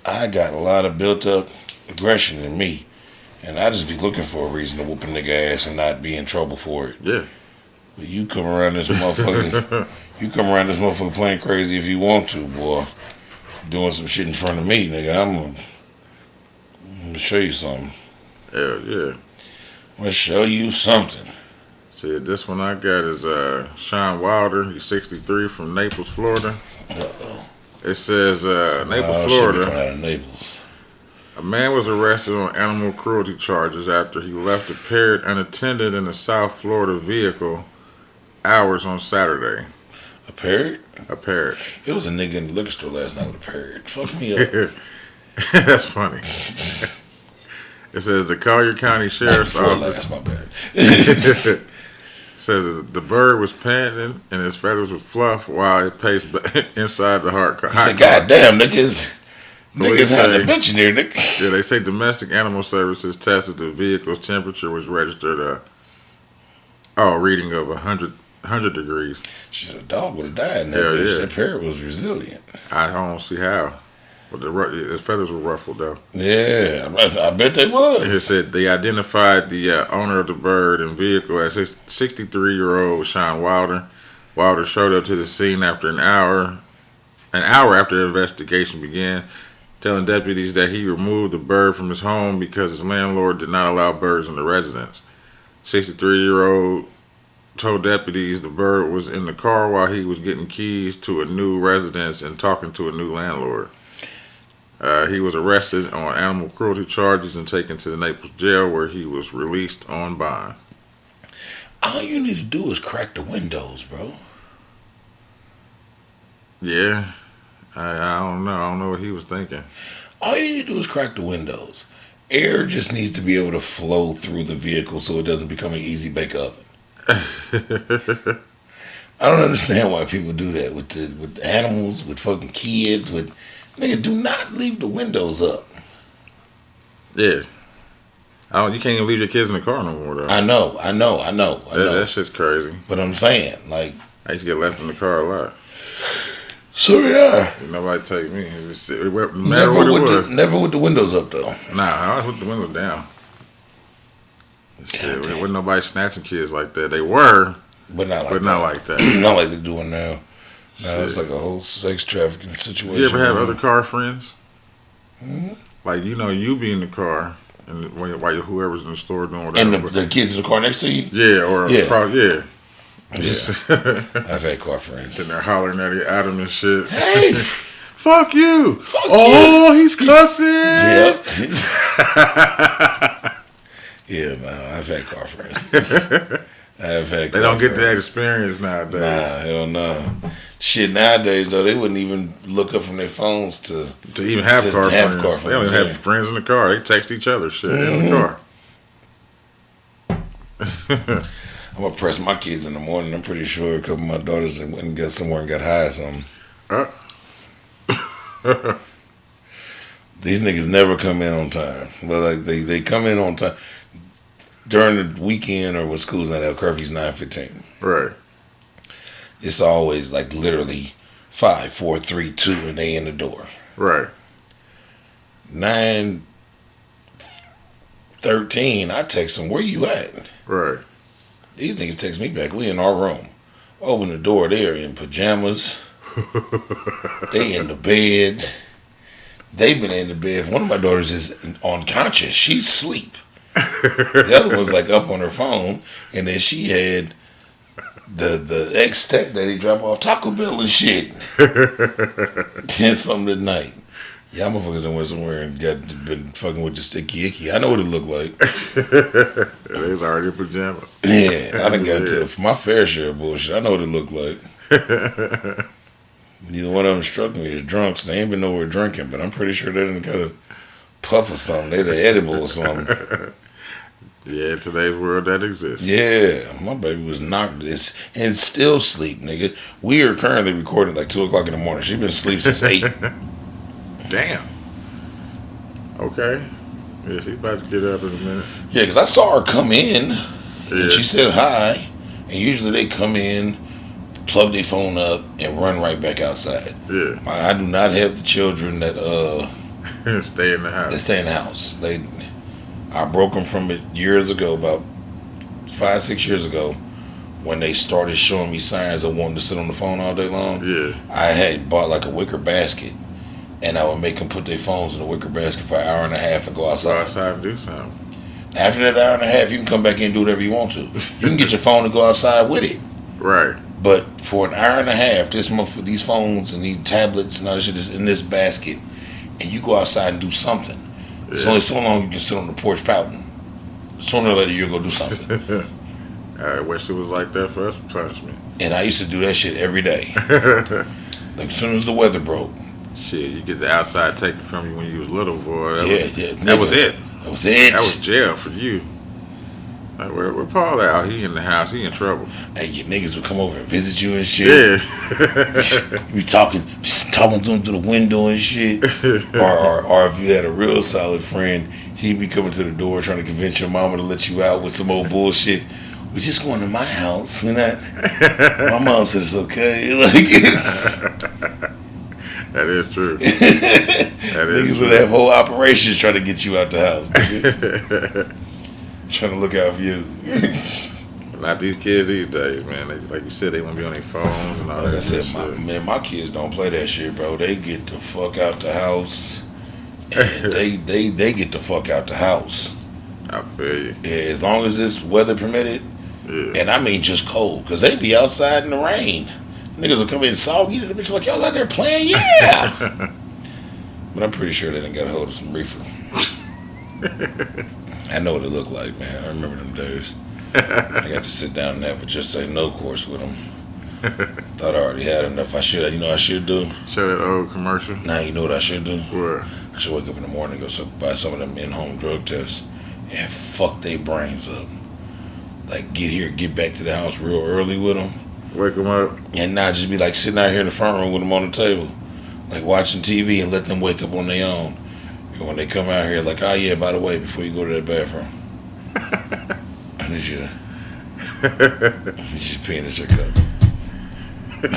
I got a lot of built up aggression in me, and I just be looking for a reason to whoop a nigga ass and not be in trouble for it. Yeah. But you come around this motherfucker, playing crazy if you want to, boy. Doing some shit in front of me, nigga. I'm gonna show you something. Hell yeah. I'm gonna show you something. See, this one I got is Sean Wilder. He's 63 from Naples, Florida. Uh-oh. It says Naples, Florida. Out of Naples. A man was arrested on animal cruelty charges after he left a parrot unattended in a South Florida vehicle hours on Saturday. A parrot? A parrot. It was a nigga in the liquor store last night with a parrot. Fuck me up. That's funny. It says the Collier County Sheriff's Office. That's my bad. Says the bird was panting and his feathers were fluffed while it paced inside the hot car. He said, "God damn, niggas had a bitch in here, nigga." Yeah, they say domestic animal services tested the vehicle's temperature was registered reading of 100 degrees. Shit, a dog would have died in that Hell bitch. yeah. That parrot was resilient. I don't see how. But his feathers were ruffled, though. Yeah, I bet they was. It said they identified the owner of the bird and vehicle as 63-year-old Sean Wilder. Wilder showed up to the scene after an hour after the investigation began, telling deputies that he removed the bird from his home because his landlord did not allow birds in the residence. 63-year-old told deputies the bird was in the car while he was getting keys to a new residence and talking to a new landlord. He was arrested on animal cruelty charges and taken to the Naples jail where he was released on bond. All you need to do is crack the windows, bro. Yeah, I don't know. I don't know what he was thinking. All you need to do is crack the windows. Air just needs to be able to flow through the vehicle so it doesn't become an easy bake oven. I don't understand why people do that with animals, with fucking kids, with nigga. Do not leave the windows up. Yeah, you can't even leave your kids in the car no more though. I know. That shit's crazy. But I'm saying, like, I used to get left in the car a lot. So yeah. Nobody take me. Never with the windows up though. Nah, I always with the windows down. Shit, there wasn't nobody snatching kids like that. They were, but not like that. Not like they're doing now. Now it's like a whole sex trafficking situation. You ever have other car friends? Mm-hmm. Like, you be in the car and while whoever's in the store doing whatever. And the kids in the car next to you? Yeah, Yeah. I've had car friends. And they're hollering at him and shit. Hey! Fuck you! He's cussing! Yep. Yeah, man, I've had car friends. They don't get that experience nowadays. Nah, hell no. Shit, nowadays, though, they wouldn't even look up from their phones to even have car friends. They don't even have friends in the car. They text each other shit in the car. I'm going to press my kids in the morning. I'm pretty sure a couple of my daughters went and got somewhere and got high or something. These niggas never come in on time. Well, like they come in on time during the weekend or when school's not out. Curfew's 9:15. Right. It's always like literally 5, 4, 3, 2, and they in the door. Right. 9:13, I text them, "Where you at?" Right. These niggas text me back. We in our room. Open the door. They are in pajamas. They in the bed. They've been in the bed. One of my daughters is unconscious. She's asleep. The other one's like up on her phone. And then she had the ex-stepdaddy drop off Taco Bell and shit. 10 something at night. Y'all motherfuckers done went somewhere and been fucking with the sticky icky. I know what it looked like. They was already in pajamas. Yeah, I done got to my fair share of bullshit. I know what it looked like. Neither one of them struck me as drunks. They ain't been nowhere drinking, but I'm pretty sure they didn't got puff or something. They're the edible or something. Yeah, in today's world that exists. Yeah, my baby was knocked this and still sleep, nigga. We are currently recording like 2 o'clock in the morning. She been asleep since 8. Damn. Okay. Yeah, she about to get up in a minute. Yeah, because I saw her come in Yeah. and she said hi. And usually they come in, plug their phone up, and run right back outside. Yeah. I do not have the children that Stay in the that house. stay in the house. I broke them from it years ago, about 5-6 years ago, when they started showing me signs of wanting to sit on the phone all day long. Yeah. I had bought like a wicker basket, and I would make them put their phones in the wicker basket for an hour and a half and go Go outside. outside and do something. After that hour and a half, you can come back in and do whatever you want to. You can get your phone and go outside with it. Right. But for an hour and a half, these phones and these tablets and all this shit is in this basket, and you go outside and do something. It's only so long you can sit on the porch pouting. Sooner or later, you'll go do something. I wish it was like that for us punishment. And I used to do that shit every day. Like as soon as the weather broke. Shit, you get the outside taken from you when you was little, boy. That was it. That was it. That was jail for you. Like, where Paul at? Oh, he in the house. He in trouble. Hey, your niggas would come over and visit you and shit. Yeah. You be talking to them through the window and shit. or if you had a real solid friend, he'd be coming to the door trying to convince your mama to let you out with some old bullshit. We're just going to my house. We're not. My mom said it's okay. That is true. Niggas would have whole operations trying to get you out the house, nigga. Trying to look out for you. Not these kids these days, man. They, like you said, they want to be on their phones and all Like that I said, shit. my kids don't play that shit, bro. They get the fuck out the house. And they get the fuck out the house. I feel you. Yeah, as long as it's weather permitted. Yeah. And I mean just cold. Because they be outside in the rain. Niggas will come in soggy to the bitch like, y'all out there playing? Yeah. But I'm pretty sure they done got a hold of some reefer. I know what it looked like, man. I remember them days. I got to sit down and have a just say no course with them. Thought I already had enough. I should, you know what I should do? Show that old commercial. Now you know what I should do? Where? I should wake up in the morning and go buy some of them in-home drug tests and fuck their brains up. Like get back to the house real early with them. Wake them up. And not just be like sitting out here in the front room with them on the table. Like watching TV and let them wake up on their own. And when they come out here, like, oh yeah, by the way, before you go to that bathroom, I need you to pee in this cup. I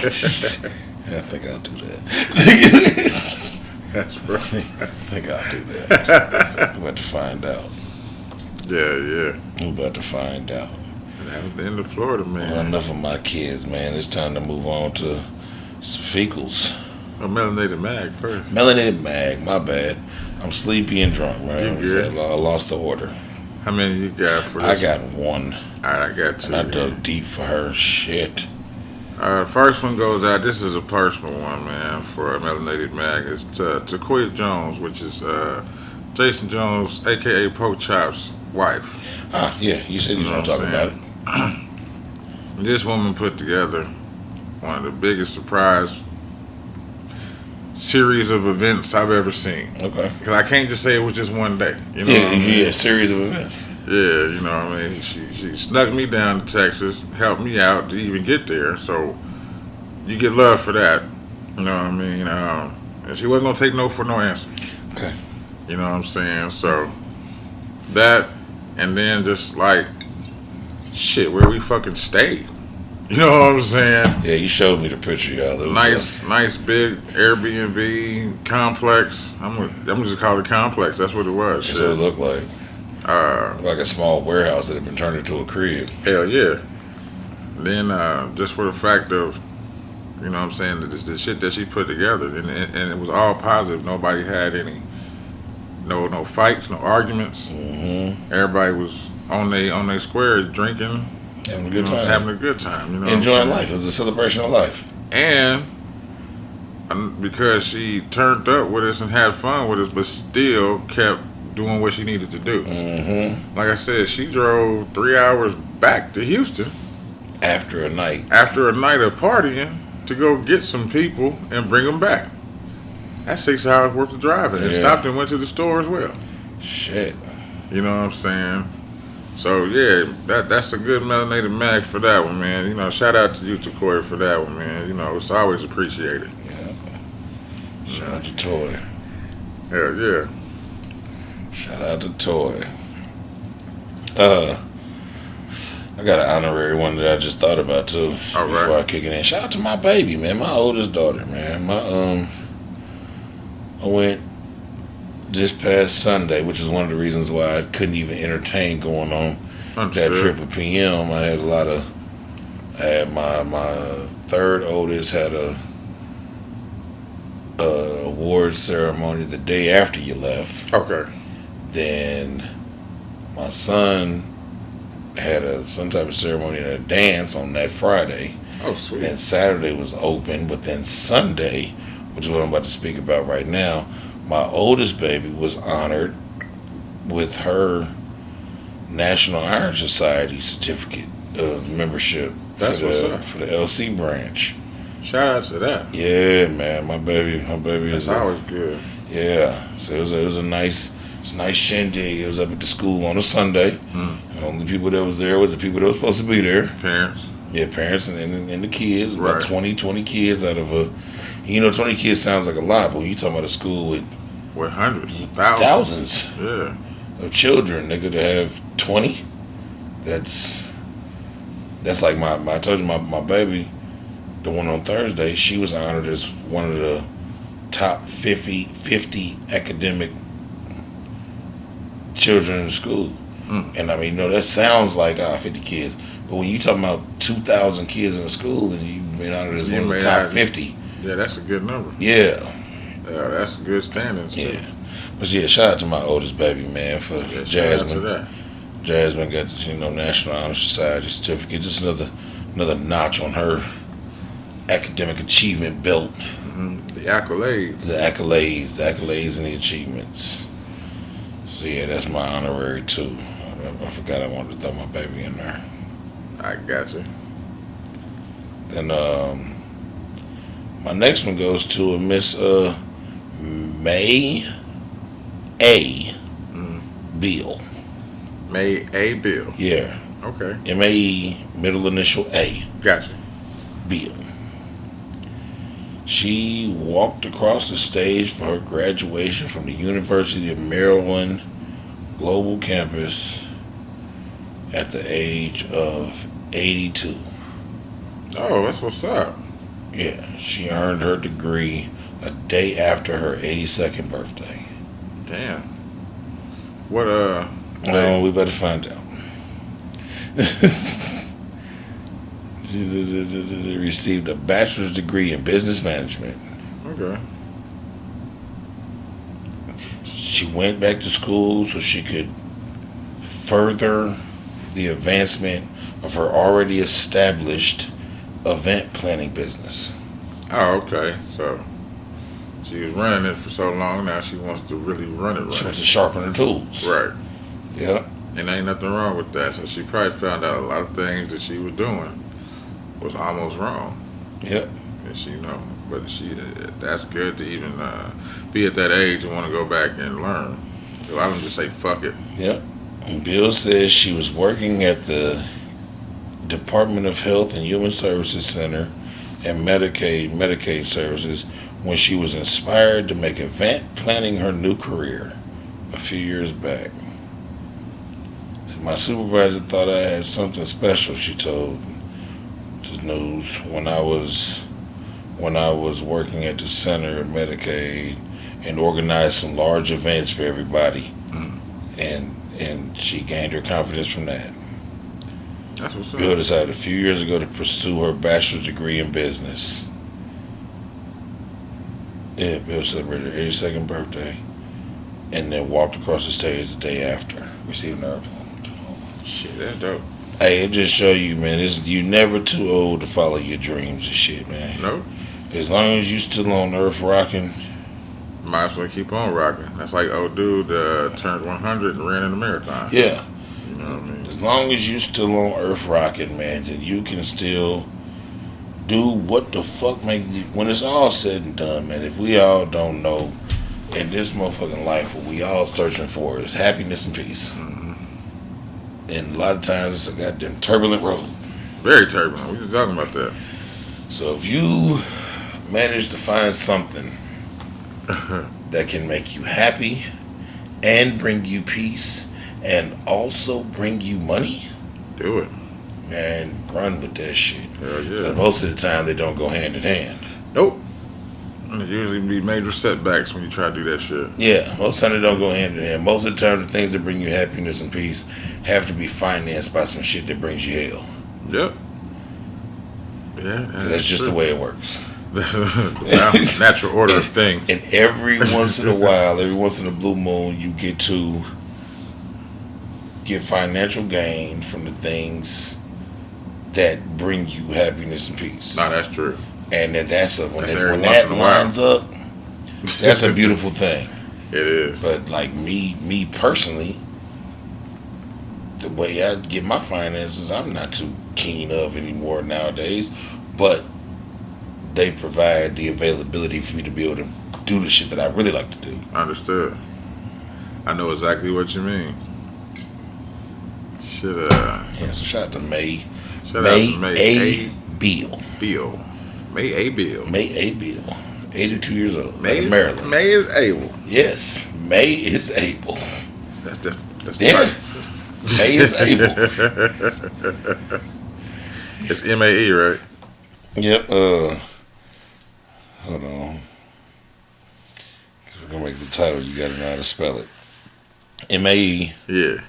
think I'll do that. That's right. I think I'll do that. We're about to find out. Yeah. We're about to find out. That was the end of Florida, man. Well, enough of my kids, man. It's time to move on to some fecals. Oh, Melanated Mag first. Melanated Mag, my bad. I'm sleepy and drunk, man. You good? I lost the order. How many you got for I this? got one. All right, I got two. And I dug deep for her. Shit. First one goes out. This is a personal one, man, for Melanated Mag. It's to Taquia Jones, which is Jason Jones, a.k.a. Poe Chop's wife. Ah, yeah. You said you was going to talk about it. This woman put together one of the biggest surprise series of events I've ever seen. Okay. Because I can't just say it was just one day. You know Yeah, what I mean? yeah, series of events. Yeah, you know what I mean? She snuck me down to Texas, helped me out to even get there. So you get love for that. You know what I mean? And she wasn't going to take no for no answer. Okay. You know what I'm saying? So that, and then just like, shit, where we fucking stayed. You know what I'm saying? Yeah, you showed me the picture, y'all. It was, Nice big Airbnb complex. I'm just call it complex. That's what it was. That's what it looked like. Like a small warehouse that had been turned into a crib. Hell yeah. Then just for the fact of, you know what I'm saying, the shit that she put together, and it was all positive. Nobody had any, no fights, no arguments. Mm-hmm. Everybody was on they square drinking, Having a good time. having a good time. You know, Enjoying life. It was a celebration of life. And because she turned up with us and had fun with us, but still kept doing what she needed to do. Mm-hmm. Like I said, she drove 3 hours back to Houston After a night. after a night of partying to go get some people and bring them back. That's 6 hours worth of driving. And Yeah. stopped and went to the store as well. Shit. You know what I'm saying? So yeah, that's a good melanated mag for that one, man. You know, shout out to you, Takoya, for that one, man. You know, it's always appreciated. Yeah. Shout out to Toy. Hell yeah. Shout out to Toy. I got an honorary one that I just thought about too. All before right. I kick it in. Shout out to my baby, man. My oldest daughter, man. I went this past Sunday, which is one of the reasons why I couldn't even entertain going on that trip at PM. I had my third oldest had a award ceremony the day after you left. Okay. Then my son had some type of ceremony and a dance on that Friday. Oh, sweet. Then Saturday was open, but then Sunday, which is what I'm about to speak about right now, my oldest baby was honored with her National Iron Society certificate of membership That's for the LC branch. Shout out to that. Yeah, man, my baby That's is always good. yeah. So it was a nice shindig. It was up at the school on a Sunday. The only people that was there was the people that were supposed to be there. Parents. Yeah, parents and the kids. Right. About 20 kids out of a. 20 kids sounds like a lot, but when you talking about a school with Hundreds, thousands Yeah. of children, nigga, to have 20, that's like I told you my baby, the one on Thursday, she was honored as one of the top 50 academic children in the school. And I mean, that sounds like 50 kids, but when you talking about 2,000 kids in the school and you've been honored as one of the top 50, yeah, that's a good number. Yeah, that's a good standings. yeah. But yeah, shout out to my oldest baby, man, for Yeah, shout Jasmine. out to that. Jasmine got the National Honor Society certificate. Just another notch on her academic achievement belt. The accolades. The accolades and the achievements. So yeah, that's my honorary too. I forgot I wanted to throw my baby in there. I got you. Then my next one goes to a Miss May A. Beal. May A. Bill. Yeah. Okay. MAE, middle initial A. Gotcha. Beal. She walked across the stage for her graduation from the University of Maryland Global Campus at the age of 82. Oh, that's what's up. Yeah, she earned her degree a day after her 82nd birthday. Damn. What Well, we better find out. She received a bachelor's degree in business management. Okay. She went back to school so she could further the advancement of her already established event planning business. Oh, okay. So she was running it for so long, now she wants to really run it She right. wants to sharpen her tools. Right. Yeah. And ain't nothing wrong with that. So she probably found out a lot of things that she was doing was almost wrong. Yep. And but that's good to even be at that age and want to go back and learn. So I don't just say fuck it. Yep. And Bill says she was working at the Department of Health and Human Services Center and Medicaid services when she was inspired to make event planning her new career a few years back. So my supervisor thought I had something special, she told the news, when I was working at the center of Medicaid and organized some large events for everybody. And she gained her confidence from that. That's what's up. Bill decided a few years ago to pursue her bachelor's degree in business. Yeah, Bill celebrated her 82nd birthday and then walked across the stage the day after, receiving her. Shit, that's dope. Hey, it just show you, man, you never too old to follow your dreams and shit, man. No. As long as you still on earth rocking. Might as well keep on rocking. That's like old dude turned 100 and ran in the marathon. Yeah. You know what I mean? As long as you still on earth rocking, man, then you can still Dude, what the fuck make you, when it's all said and done, man, if we all don't know in this motherfucking life what we all searching for is happiness and peace. Mm-hmm. And a lot of times it's a goddamn turbulent road. Very turbulent. We just talking about that. So if you manage to find something that can make you happy and bring you peace and also bring you money, do it. Man, run with that shit. Hell yeah. But most of the time they don't go hand in hand. Nope. There usually be major setbacks when you try to do that shit. Yeah, most of the time they don't go hand in hand. Most of the time the things that bring you happiness and peace have to be financed by some shit that brings you hell. Yep. Yeah, that's just the way it works. Natural order of things. And every once in a while, every once in a blue moon, you get to get financial gain from the things that bring you happiness and peace. No, that's true. And then when that while. lines up, that's a beautiful thing. It is. But like me personally, the way I get my finances, I'm not too keen of anymore nowadays. But they provide the availability for me to be able to do the shit that I really like to do. Understood. I know exactly what you mean. Yeah, so shout out to May. Shout out to May A. Bill. May A. Bill. May A. Bill. 82 years old. May, Maryland. May is able. Yes, May is able. That's yeah. right. May is able. It's MAE, right? Yep. Hold on. We're gonna make the title. You gotta know how to spell it. MAE. Yeah.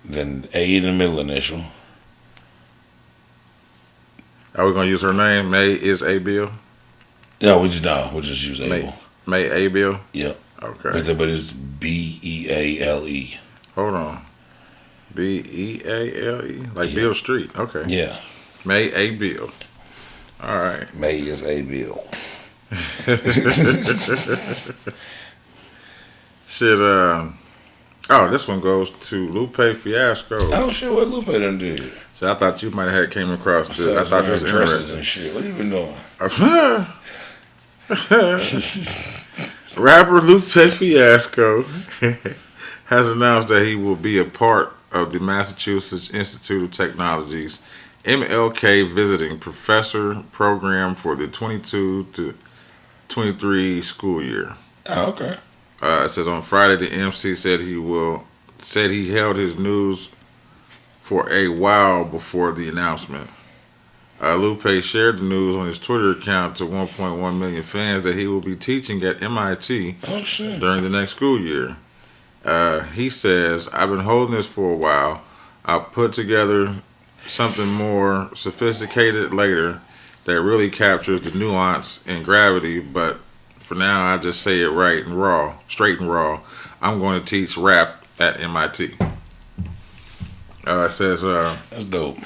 Then A in the middle initial. Are we gonna use her name? May is A. Bill. No, we'll just use able. May A. Bill. Yep. Okay. But it's BEALE. Hold on. BEALE, like Bill Street. Okay. Yeah. May A. Bill. All right. May is A. Bill. Shit. Oh, this one goes to Lupe Fiasco. Oh shit! What Lupe done did? So I thought you might have had came across this. I thought this was dresses interesting. and shit. What are you even doing? Rapper Lupe Fiasco has announced that he will be a part of the Massachusetts Institute of Technology's MLK Visiting Professor program for the 22 to 23 school year. Oh, okay. It says on Friday the MC said he held his news for a while before the announcement. Lupe shared the news on his Twitter account to 1.1 million fans that he will be teaching at MIT during the next school year. He says, "I've been holding this for a while. I'll put together something more sophisticated later that really captures the nuance and gravity, but for now I just say it right and raw, straight and raw. I'm going to teach rap at MIT." It says, that's dope.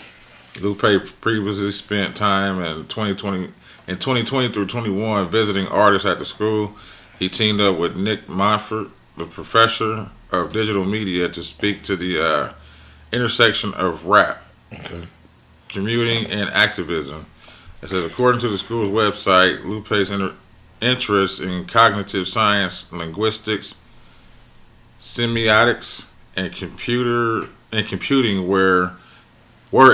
Lupe previously spent time in 2020 through 21 visiting artists at the school. He teamed up with Nick Montfort, the professor of digital media, to speak to the intersection of rap, commuting, and activism. It says, according to the school's website, Lupe's interests in cognitive science, linguistics, semiotics, and computing were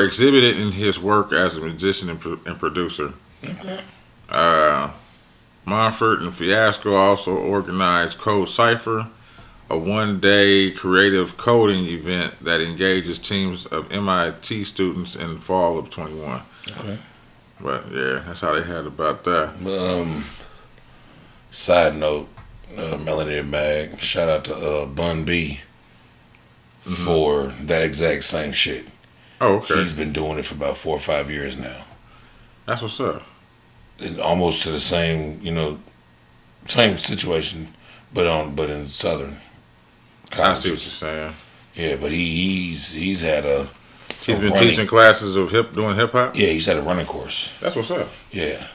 exhibited in his work as a musician and producer. Okay. Montfort and Fiasco also organized Code Cypher, a one-day creative coding event that engages teams of MIT students in the fall of 21. Okay. But yeah, that's how they had about that. Side note, Melody and Mag, shout out to Bun B for that exact same shit. Oh, okay. He's been doing it for about 4 or 5 years now. That's what's up. And almost to the same, same situation, but in Southern colleges. I see what you're saying. Yeah, but he's had a. He's been teaching classes of doing hip hop. Yeah, he's had a running course. That's what's up. Yeah.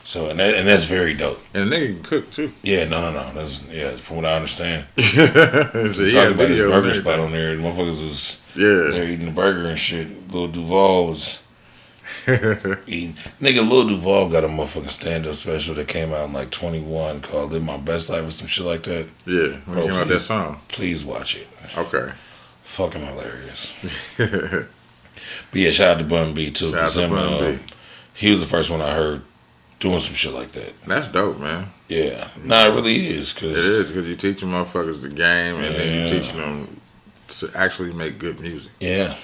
So and that's very dope. And the nigga can cook too. Yeah, no. That's from what I understand. So talking about his burger spot on there, the motherfuckers was there eating the burger and shit. Little Duval was Nigga, Lil Duval got a motherfucking stand-up special that came out in like 21 called Live My Best Life or some shit like that. Yeah, when he came out that song. Please watch it. Okay. Fucking hilarious. But yeah, shout out to Bun B too. Shout out to Bun B. He was the first one I heard doing some shit like that. That's dope, man. Yeah. Nah, it really is. It is, because you teaching motherfuckers the game, and then you teaching them to actually make good music. Yeah.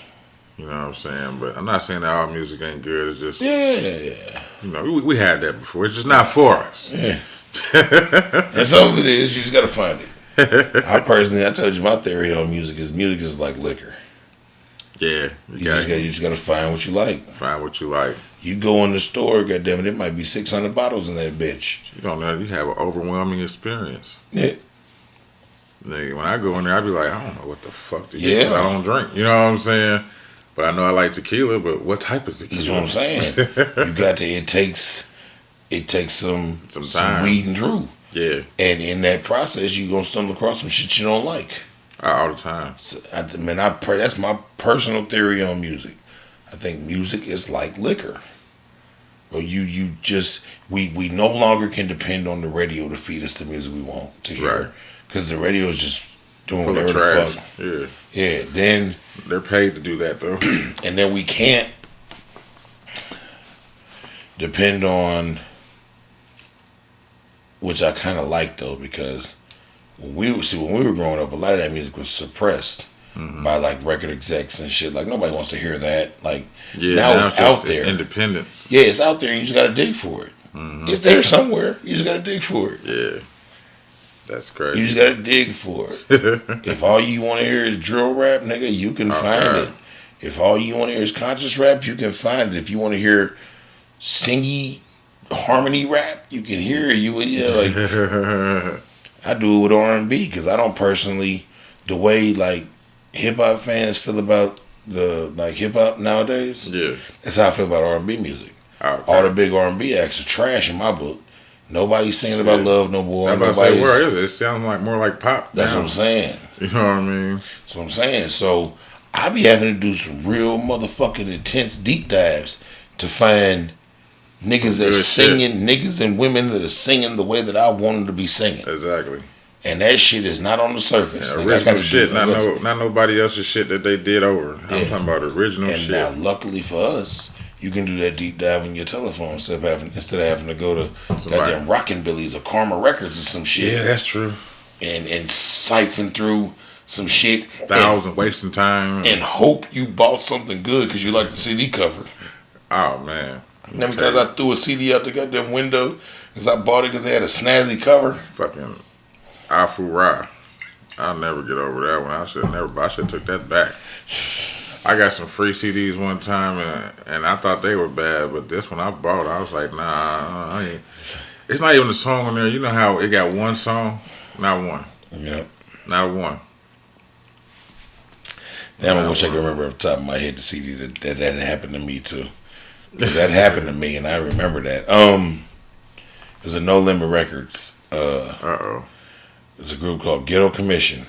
You know what I'm saying? But I'm not saying that all music ain't good. It's just, yeah. You know, we had that before. It's just not for us. Yeah. And some of it is, you just got to find it. I told you my theory on music is like liquor. Yeah. You just got to find what you like. Find what you like. You go in the store, goddammit, it might be 600 bottles in that bitch. You don't know. You have an overwhelming experience. Yeah. Nigga, when I go in there, I be like, I don't know what the fuck to get. I don't drink. You know what I'm saying? But I know I like tequila, but what type of tequila? That's what I'm saying. You got to, it takes some weed and through. Yeah. And in that process, you going to stumble across some shit you don't like. All the time. So, that's my personal theory on music. I think music is like liquor. Well, you just, we no longer can depend on the radio to feed us the music we want to hear. Right. Because the radio is just doing full whatever the fuck. Yeah. Yeah, then... They're paid to do that, though. And then we can't depend on... Which I kind of like, though, because when we were growing up, a lot of that music was suppressed by, like, record execs and shit. Like, nobody wants to hear that. Like, now it's out there. It's independence. Yeah, it's out there, and you just got to dig for it. It's there somewhere. You just got to dig for it. Yeah. That's crazy. You just gotta dig for it. If all you want to hear is drill rap, nigga, you can find it. If all you want to hear is conscious rap, you can find it. If you want to hear singy harmony rap, you can hear it. I do it with R&B because I don't personally, the way like hip hop fans feel about the like hip hop nowadays. Yeah, that's how I feel about R&B music. Okay. All the big R&B acts are trash in my book. Nobody's singing about love no more. Where is it? It sounds like more like pop. That's what I'm saying. You know what I mean? That's what I'm saying. So I be having to do some real motherfucking intense deep dives to find niggas that singing, niggas and women that are singing the way that I want them to be singing. Exactly. And that shit is not on the surface. Yeah, original shit, not nobody else's shit that they did over. I'm talking about original shit. And now, luckily for us, you can do that deep dive in your telephone instead of having to go to goddamn Rockin' Billy's or Karma Records or some shit. Yeah, that's true. And siphon through some shit. Wasting time. And hope you bought something good because you like the CD cover. Oh, man. How many times I threw a CD out the goddamn window because I bought it because they had a snazzy cover? Fucking Afu Ra. I'll never get over that one. I should have took that back. I got some free CDs one time, and I thought they were bad, but this one I bought, I was like, nah, it's not even a song on there. You know how it got one song? Not one. Yep. Not one. Damn, I wish I could remember off the top of my head the CD that happened to me, too. Because that happened to me, and I remember that. It was a No Limit Records. There's a group called Ghetto Commission.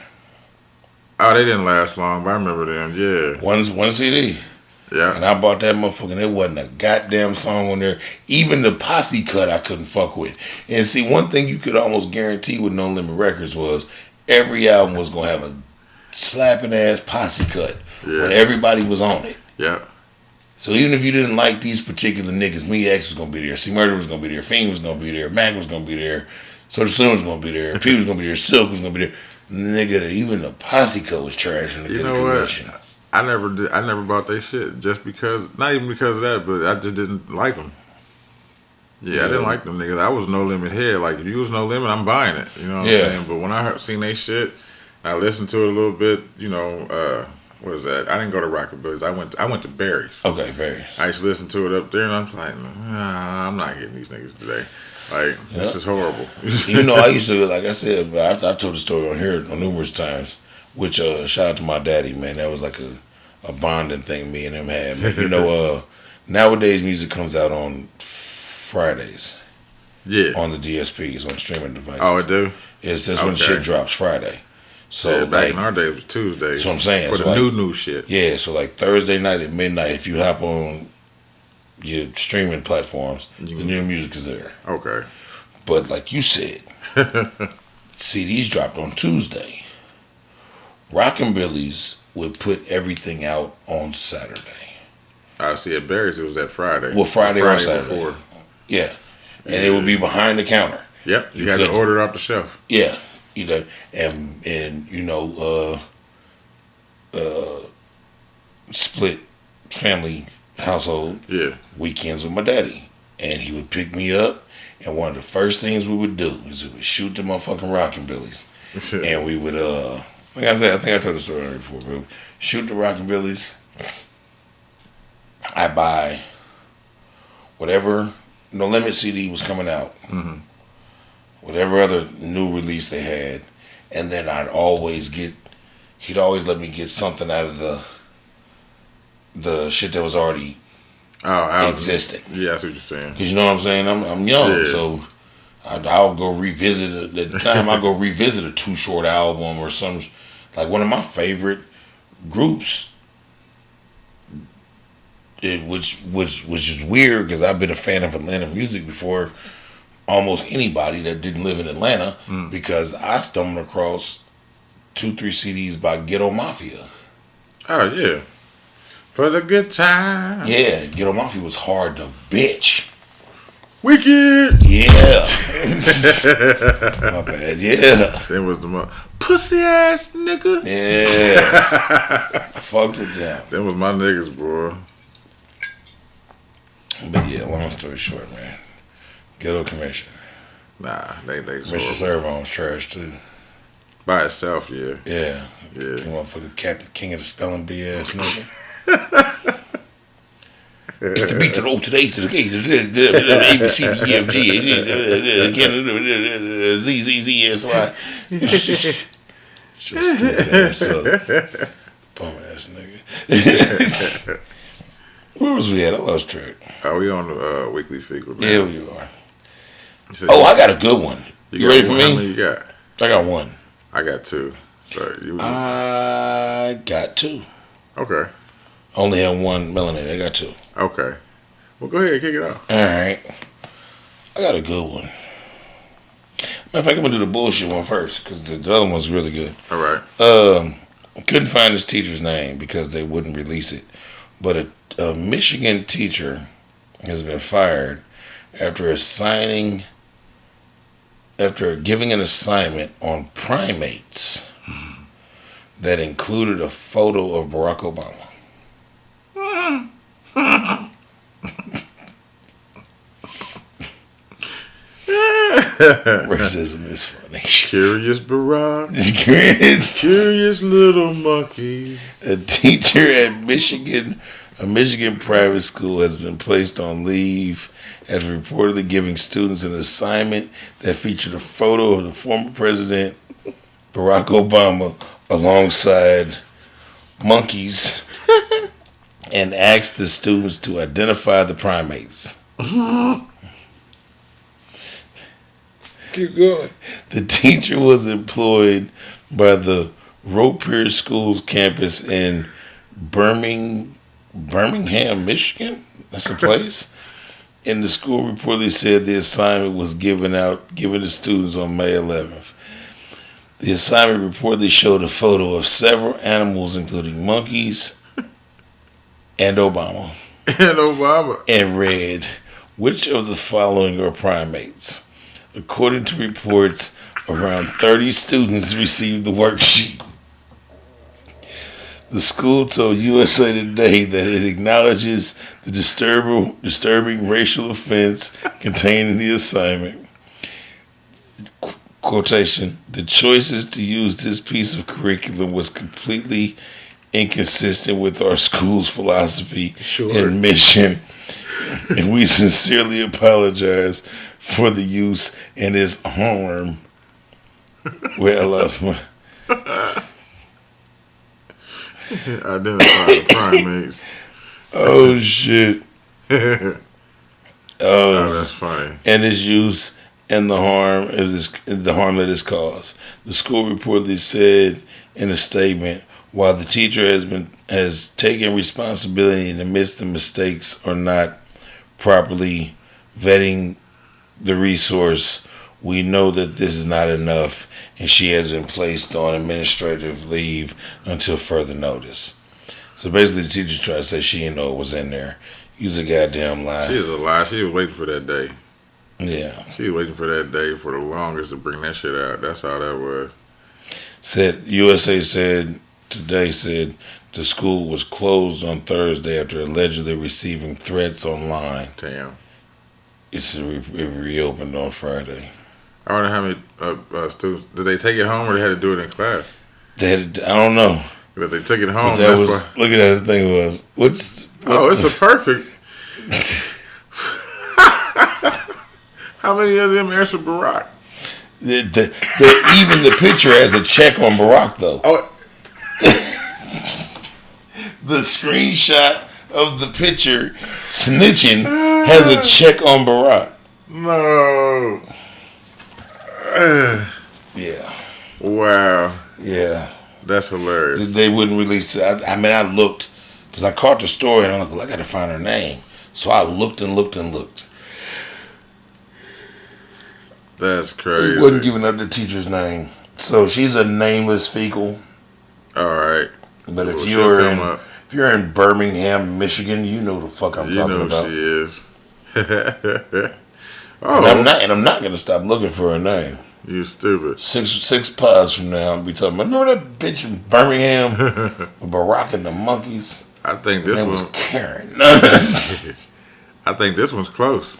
Oh, they didn't last long, but I remember them, yeah. One CD. Yeah. And I bought that motherfucker, and there wasn't a goddamn song on there. Even the posse cut I couldn't fuck with. And see, one thing you could almost guarantee with No Limit Records was every album was going to have a slapping ass posse cut when everybody was on it. Yeah. So even if you didn't like these particular niggas, Me X was going to be there, C Murder was going to be there, Fiend was going to be there, Mac was going to be there, Soulja Slim was going to be there, P was going to be there, Silk was going to be there. Nigga, even the posse cut was trash in the Ghetto Commission. I never bought their shit just because, not even because of that, but I just didn't like them. Yeah, I didn't like them niggas. I was No Limit head. Like, if you was No Limit, I'm buying it. You know what I'm saying? But when I seen they shit, I listened to it a little bit. You know, what is that? I didn't go to Rockabilly's. I went to Barry's. Okay, Barry's. I used to listen to it up there, and I'm like, nah, I'm not getting these niggas today. Like, this is horrible. You know, I used to, like I said, I've told the story on here numerous times, which, shout out to my daddy, man. That was like a bonding thing me and him had. But, you know, nowadays music comes out on Fridays. Yeah. On the DSPs, on streaming devices. Oh, it do? Yes, that's when shit drops Friday. So back in our day, it was Tuesday. That's what I'm saying. For the new shit. Yeah, so like Thursday night at midnight, if you hop on your streaming platforms. The new music is there. Okay. But like you said, CDs dropped on Tuesday. Rockabilly's would put everything out on Saturday. I see at Barry's it was that Friday. Well, Friday or Saturday. Before. Yeah. And it would be behind the counter. Yep. You had to order it off the shelf. Yeah. You know, and you know, split family household. Yeah. Weekends with my daddy. And he would pick me up, and one of the first things we would do is we would shoot the motherfucking Rockabilly's. And we would like I said, I think I told the story before, but shoot the Rockabilly's. I buy whatever No Limit CD was coming out. Mm-hmm. Whatever other new release they had, and then he'd always let me get something out of the shit that was already existing. Yeah, that's what you're saying. Because you know what I'm saying? I'm young, so I'll go revisit at the time. I'll go revisit a Too Short album or some, like one of my favorite groups. Which is weird because I've been a fan of Atlanta music before almost anybody that didn't live in Atlanta, because I stumbled across 2-3 CDs by Ghetto Mafia. Oh yeah, for the good time. Yeah, Ghetto Mafia was hard to bitch. Wicked. Yeah. My bad. Yeah. That was the pussy ass nigga. Yeah. I fucked with them. That was my niggas, bro. But yeah, long story short, man. Ghetto Commission. Nah, they Mr. Servo's trash too. By itself, yeah. Yeah. Motherfucking Captain King of the Spelling Bee ass nigga. It's the B to the O to the A to the K to the A B C D E F G Z Z Z S Y. Shut stupid ass up. Bum ass nigga. Where was we at? I lost track. Are we on the weekly fecal now? Yeah, we are. I got a good one. You ready for me? How many you got? I got one. I got two. I got two. Okay. Only have one melanated. I got two. Okay. Well, go ahead. Kick it off. All right. I got a good one. Matter of fact, I'm going to do the bullshit one first because the other one's really good. All right. Couldn't find this teacher's name because they wouldn't release it. But a Michigan teacher has been fired after giving an assignment on primates that included a photo of Barack Obama. Racism is funny. Curious Barack. Curious little monkey. A teacher at a Michigan private school has been placed on leave after reportedly giving students an assignment that featured a photo of the former president, Barack Obama, alongside monkeys, and asked the students to identify the primates. Keep going. The teacher was employed by the Ropier School's campus in Birmingham, Michigan. That's the place. And the school reportedly said the assignment was given to students on May 11th. The assignment reportedly showed a photo of several animals, including monkeys and Obama. And read, "Which of the following are primates?" According to reports, around 30 students received the worksheet. The school told USA Today that it acknowledges the disturbing racial offense contained in the assignment. Quotation, "The choices to use this piece of curriculum was completely inconsistent with our school's philosophy and mission, and we sincerely apologize for the use and its harm." Where I lost my... Identify the primates. Oh, shit. Oh, that's funny. And its use and the harm that is caused. The school reportedly said in a statement, while the teacher has taken responsibility and admits the mistakes are not properly vetting the resource. We know that this is not enough, and she has been placed on administrative leave until further notice. So basically, the teacher tried to say she didn't know it was in there. Use a goddamn lie. She is a lie. She was waiting for that day. Yeah. She was waiting for that day for the longest to bring that shit out. That's all that was. USA said the school was closed on Thursday after allegedly receiving threats online. Damn. It reopened on Friday. I wonder how many students did they take it home, or they had to do it in class? I don't know. But they took it home. That was why. Look at that. The thing was what's it's a perfect. How many of them answer Barack? Even the picture has a check on Barack though. Oh, the screenshot of the picture snitching has a check on Barack. No. Yeah. Wow. Yeah. That's hilarious. They wouldn't release it. I mean, I looked because I caught the story and I'm like, well, I got to find her name. So I looked and looked and looked. That's crazy. He wasn't giving up the teacher's name. So she's a nameless fecal. All right. But if you're in Birmingham, Michigan, you know the fuck I'm talking about. You know she is. And I'm not going to stop looking for her name. You stupid. Six pods from now, I'll be talking about, remember that bitch in Birmingham with Barack and the monkeys? I think this was Karen. I think this one's close.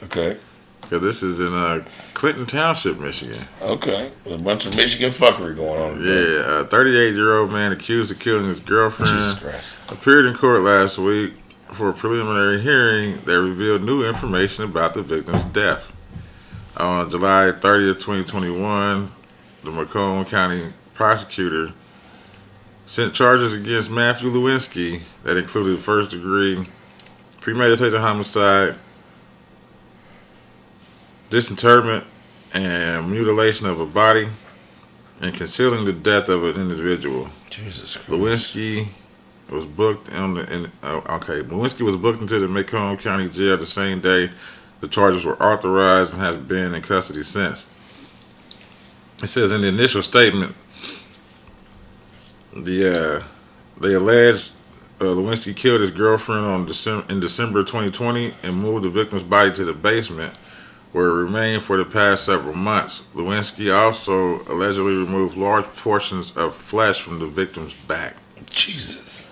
Okay. Because this is in Clinton Township, Michigan. Okay. There's a bunch of Michigan fuckery going on today. Yeah. A 38-year-old man accused of killing his girlfriend Jesus Christ. appeared in court last week for a preliminary hearing that revealed new information about the victim's death. On July 30th, 2021, the Macomb County prosecutor sent charges against Matthew Lewinsky that included first-degree premeditated homicide, disinterment and mutilation of a body, and concealing the death of an individual. Jesus Christ. Lewinsky was booked Lewinsky was booked into the Macomb County Jail the same day the charges were authorized and has been in custody since. It says in the initial statement, they alleged Lewinsky killed his girlfriend in December 2020 and moved the victim's body to the basement, where it remained for the past several months. Lewinsky also allegedly removed large portions of flesh from the victim's back. Jesus.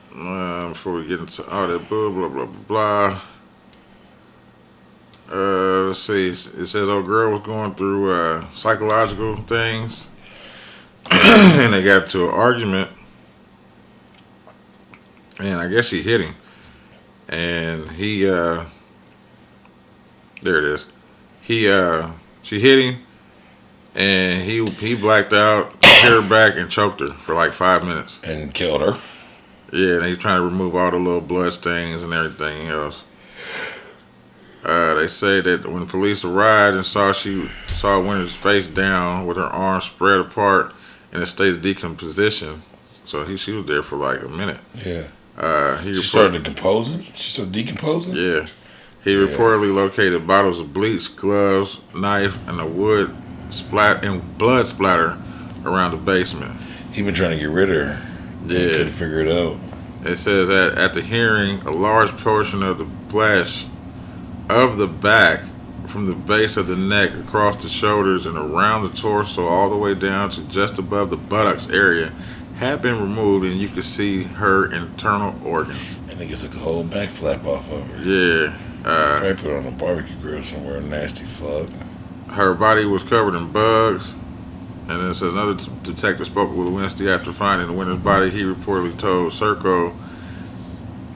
Before we get into all that blah, blah, blah, blah. Let's see. It says old girl was going through psychological things, and they got into an argument, and I guess she hit him, and he there it is. She hit him, and he blacked out, hit her back, and choked her for like 5 minutes, and killed her. Yeah, and he's trying to remove all the little blood stains and everything else. They say that when police arrived and saw Winter's face down with her arms spread apart in a state of decomposition, so she was there for like a minute. Yeah. She started decomposing? She started decomposing? Yeah. He reportedly located bottles of bleach, gloves, knife, and blood splatter around the basement. He been trying to get rid of her. Yeah. He couldn't figure it out. It says that at the hearing, a large portion of the flesh of the back from the base of the neck across the shoulders and around the torso all the way down to just above the buttocks area had been removed, and you could see her internal organs. And they took a whole back flap off of her. Yeah. Probably put her on a barbecue grill somewhere, nasty fuck. Her body was covered in bugs. And then it says another detective spoke with Lewinsky after finding the winner's body. He reportedly told Serco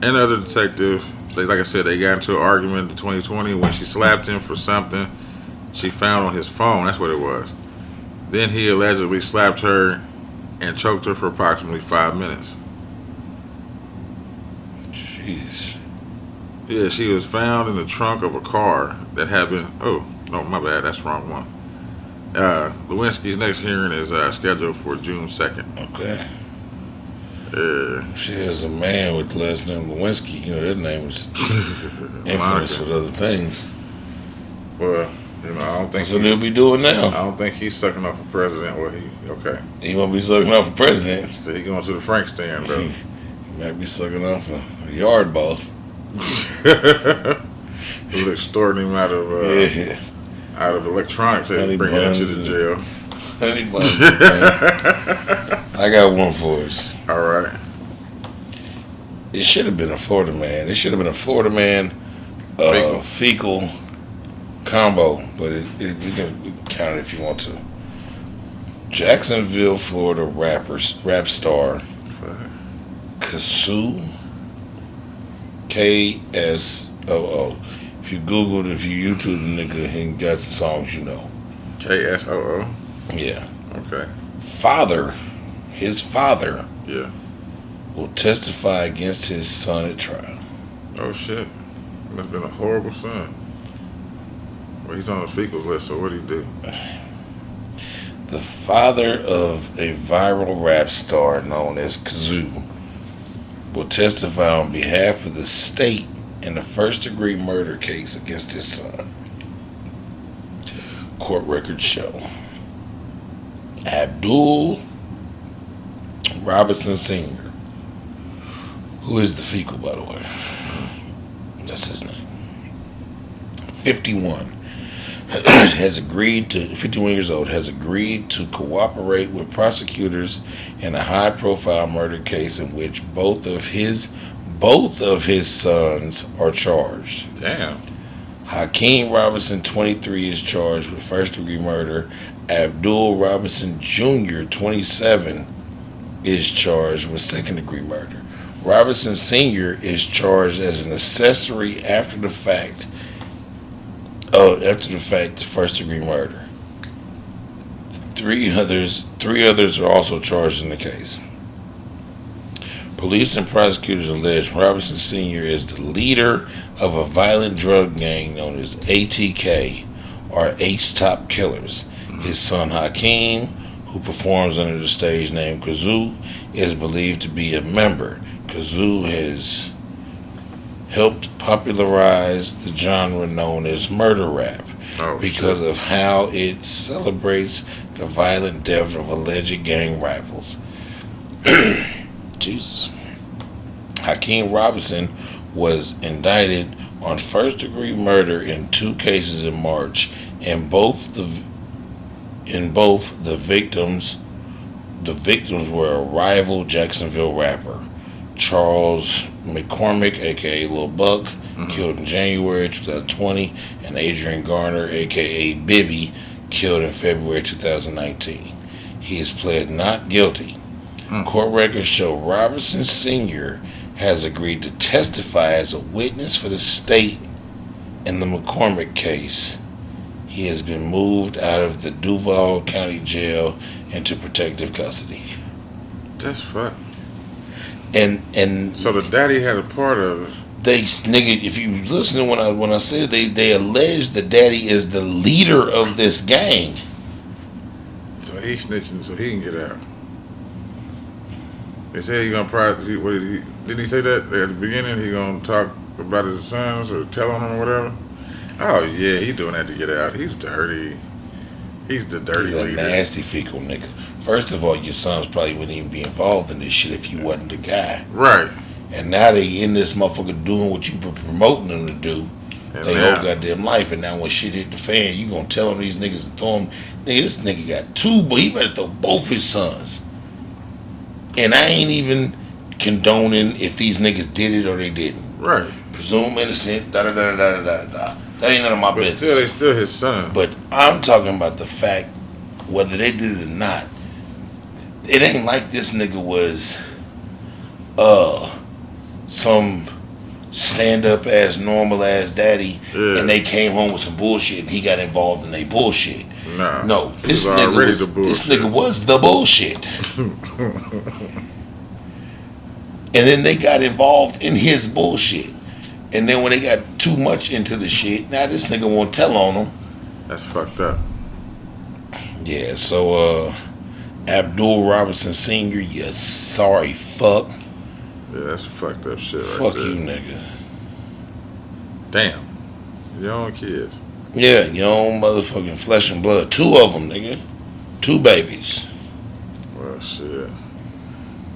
and other detectives, like I said, they got into an argument in 2020 when she slapped him for something she found on his phone. That's what it was. Then he allegedly slapped her and choked her for approximately 5 minutes. Jeez. Yeah, she was found in the trunk of a car that had been... Oh, no, my bad. That's the wrong one. Lewinsky's next hearing is scheduled for June 2nd. Okay. Yeah. Shit, as a man with the last name Lewinsky, you know, that name was infamous Monica. with other things. Well, you know, I don't think That's what they'll be doing I now. don't think he's sucking off a president. Well, okay. He won't be sucking off a president. So he going to the Frank stand though. He might be sucking off a yard boss. He'll extort him out of Yeah. out of electronics and bring him to the jail. Honey buns and things. I got one for us. All right. It should have been a Florida man. It should have been a Florida man fecal combo, but we can count it if you want to. Jacksonville, Florida rap star Kazoo, KSOO. If you Googled, if you YouTube the nigga, he got some songs you know. KSOO. Yeah. Okay. His father Yeah. will testify against his son at trial. Oh shit. Must have been a horrible son. Well, he's on the speakers list, so what'd he do? The father of a viral rap star known as Kazoo will testify on behalf of the state in a first-degree murder case against his son. Court records show Abdul Robinson Sr., who is the fecal, by the way. That's his name. 51 has agreed to 51 years old has agreed to cooperate with prosecutors in a high-profile murder case in which both of his sons are charged. Damn. Hakeem Robinson, 23, is charged with first-degree murder. Abdul Robinson Jr., 27, is charged with second-degree murder. Robinson Sr. is charged as an accessory after the fact to first-degree murder. Three others are also charged in the case. Police and prosecutors allege Robinson Sr. is the leader of a violent drug gang known as ATK, or Ace Top Killers. His son Hakeem, who performs under the stage name Kazoo, is believed to be a member. Kazoo has helped popularize the genre known as murder rap because of how it celebrates the violent death of alleged gang rivals. Jesus. Hakeem Robinson was indicted on first-degree murder in 2 cases in March, and both the victims were a rival Jacksonville rapper, Charles McCormick, aka Lil Buck, killed in January 2020, and Adrian Garner, aka Bibby, killed in February 2019. He has pled not guilty. Court records show Robinson Sr. has agreed to testify as a witness for the state in the McCormick case. He has been moved out of the Duval County Jail into protective custody. That's fucked. And so the daddy had a part of it. If you listen when I said they allege the daddy is the leader of this gang. So he's snitching so he can get out. They say he gonna probably didn't he say that at the beginning? He gonna talk about his sons or tell on them or whatever. Oh yeah, he doing that to get out. He's dirty. He's the dirty leader. He's a nasty fecal nigga. First of all, your sons probably wouldn't even be involved in this shit if you wasn't the guy. Right. And now they in this motherfucker doing what you been promoting them to do. And they whole goddamn life. And now when shit hit the fan, you gonna tell them these niggas to throw them. Nigga, this nigga got 2, but he better throw both his sons. And I ain't even condoning if these niggas did it or they didn't. Right. Presume innocent, da-da-da-da-da-da-da. That ain't none of my business. But still, they still his son. But I'm talking about the fact, whether they did it or not, it ain't like this nigga was some stand-up ass, normal ass daddy, and they came home with some bullshit and he got involved in they bullshit. Nah. No, this nigga was the bullshit. And then they got involved in his bullshit. And then when they got too much into the shit, now this nigga won't tell on them. That's fucked up. Yeah, so Abdul Robinson Sr., you sorry fuck. Yeah, that's fucked up shit right Fuck there. you, nigga. Damn. Your own kids. Yeah, your own motherfucking flesh and blood. 2 of them, nigga. 2 babies. Well, shit.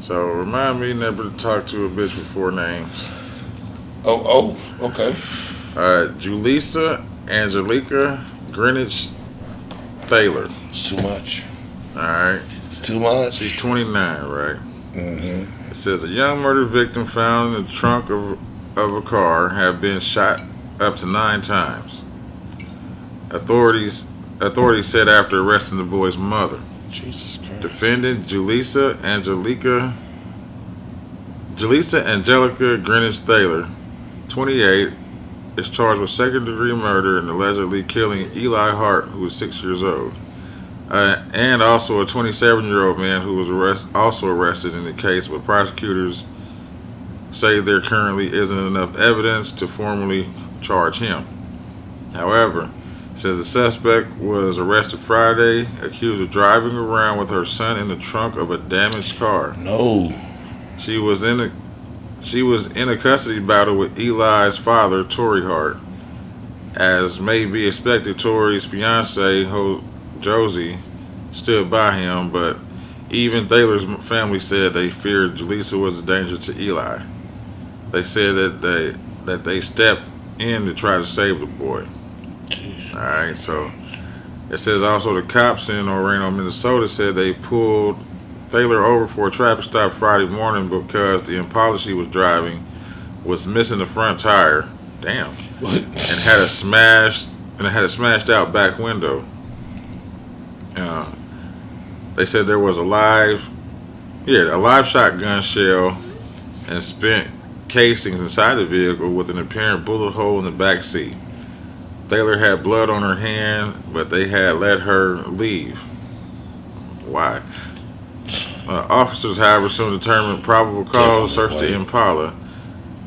So, remind me never to talk to a bitch with 4 names. Oh, okay. Alright, Julissa Angelica Greenwich Thaler. It's too much. Alright. It's too much. She's 29, right? Mm-hmm. It says a young murder victim found in the trunk of a car had been shot up to 9 times. Authorities said after arresting the boy's mother. Jesus Christ. Defendant Julissa Angelica Greenwich Thaler, 28, is charged with second-degree murder and allegedly killing Eli Hart, who was 6 years old, and also a 27-year-old man who was also arrested in the case, but prosecutors say there currently isn't enough evidence to formally charge him. However, it says the suspect was arrested Friday, accused of driving around with her son in the trunk of a damaged car. No. She was in a custody battle with Eli's father, Torrey Hart. As may be expected, Torrey's fiancee, Josie, stood by him, but even Thaler's family said they feared Julissa was a danger to Eli. They said that they stepped in to try to save the boy. Alright, so it says also the cops in Orlando, Minnesota said they pulled Thaler over for a traffic stop Friday morning because the Impala she was driving was missing the front tire. Damn. What? And had a smashed out back window. They said there was a live shotgun shell and spent casings inside the vehicle with an apparent bullet hole in the back seat. Thaler had blood on her hand, but they had let her leave. Why? Officers, however, soon determined probable cause to search the Impala.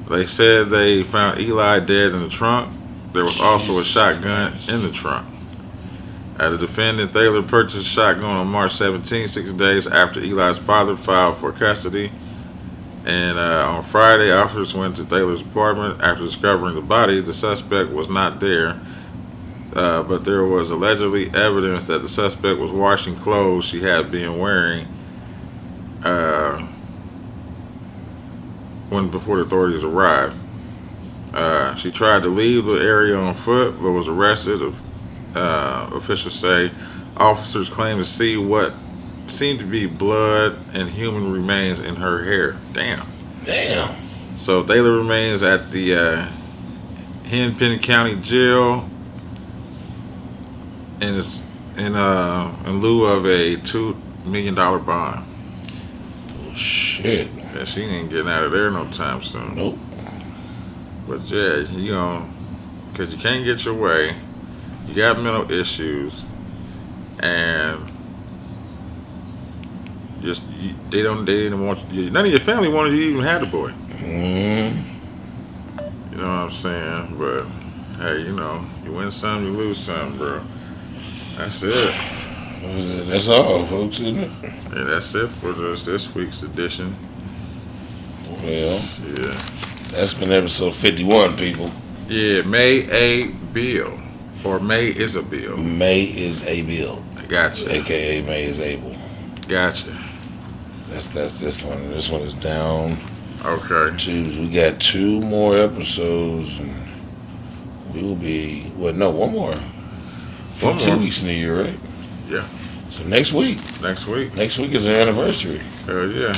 They said they found Eli dead in the trunk. There was also a shotgun in the trunk. The defendant, Thaler, purchased a shotgun on March 17, 6 days after Eli's father filed for custody. And on Friday, officers went to Thaler's apartment. After discovering the body, the suspect was not there. But there was allegedly evidence that the suspect was washing clothes she had been wearing before the authorities arrived. She tried to leave the area on foot, but was arrested. Officials say officers claim to see what seemed to be blood and human remains in her hair. Damn. So Thaler remains at the Hennepin County Jail in lieu of a $2 million bond. Oh, shit. Yeah, she ain't getting out of there no time soon. Nope. But yeah, because you can't get your way. You got mental issues, and they didn't want you. None of your family wanted you to even have the boy. You know what I'm saying? But hey, you win some, you lose some, bro. That's it. That's all, folks, isn't it? Yeah, that's it for this week's edition. Well, Yeah. that's been episode 51, people. Yeah, May A. Bill. Or May is a bill. May is a bill. I gotcha. AKA May is able. Gotcha. That's this one. This one is down. Okay. We got 2 more episodes, and we will be one more. One 2 more. weeks in the year, right? Yeah. So next week. Next week. Next week is our anniversary. Hell yeah.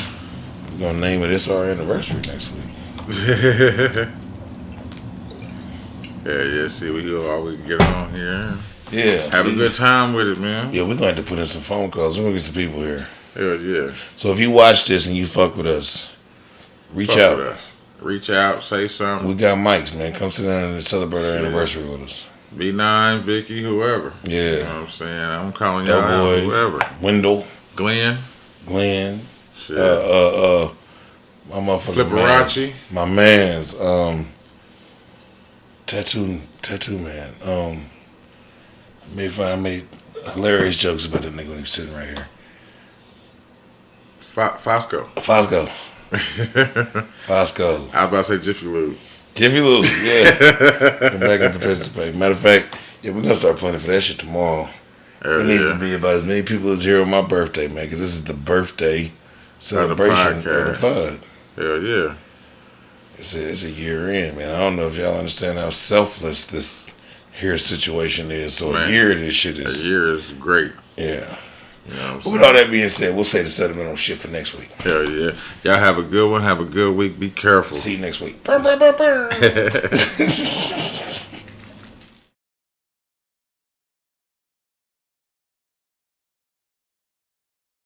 We're gonna name it "It's Our Anniversary" next week. Yeah. See, we always get on here. Yeah. Have a good time with it, man. Yeah, we're gonna have to put in some phone calls. We're gonna get some people here. Hell yeah. So if you watch this and you fuck with us, reach Fuck out. with us. Reach out, say something. We got mics, man. Come sit down and celebrate our anniversary with us. B9, Vicky, whoever. Yeah. You know what I'm saying? I'm calling y'all out, Doughboy, whoever. Wendell, Glenn. my Shit. motherfucking Flipperacci. my man's tattoo man. I made hilarious jokes about that nigga when he was sitting right here. Fosco. Fosco. Fosco. I was about to say Jiffy Lube. Jiffy Lube, yeah. Come back and participate. Matter of fact, yeah, we're gonna start planning for that shit tomorrow. It needs to be about as many people as here on my birthday, man, because this is the birthday celebration of the pod. Hell yeah. It's a year in, man. I don't know if y'all understand how selfless this here situation is. So Man, a year of this shit is... A year is great. Yeah. You know But with all that being said, we'll say the sentimental shit for next week. Hell yeah. Y'all have a good one. Have a good week. Be careful. See you next week. Burr, burr, burr, burr.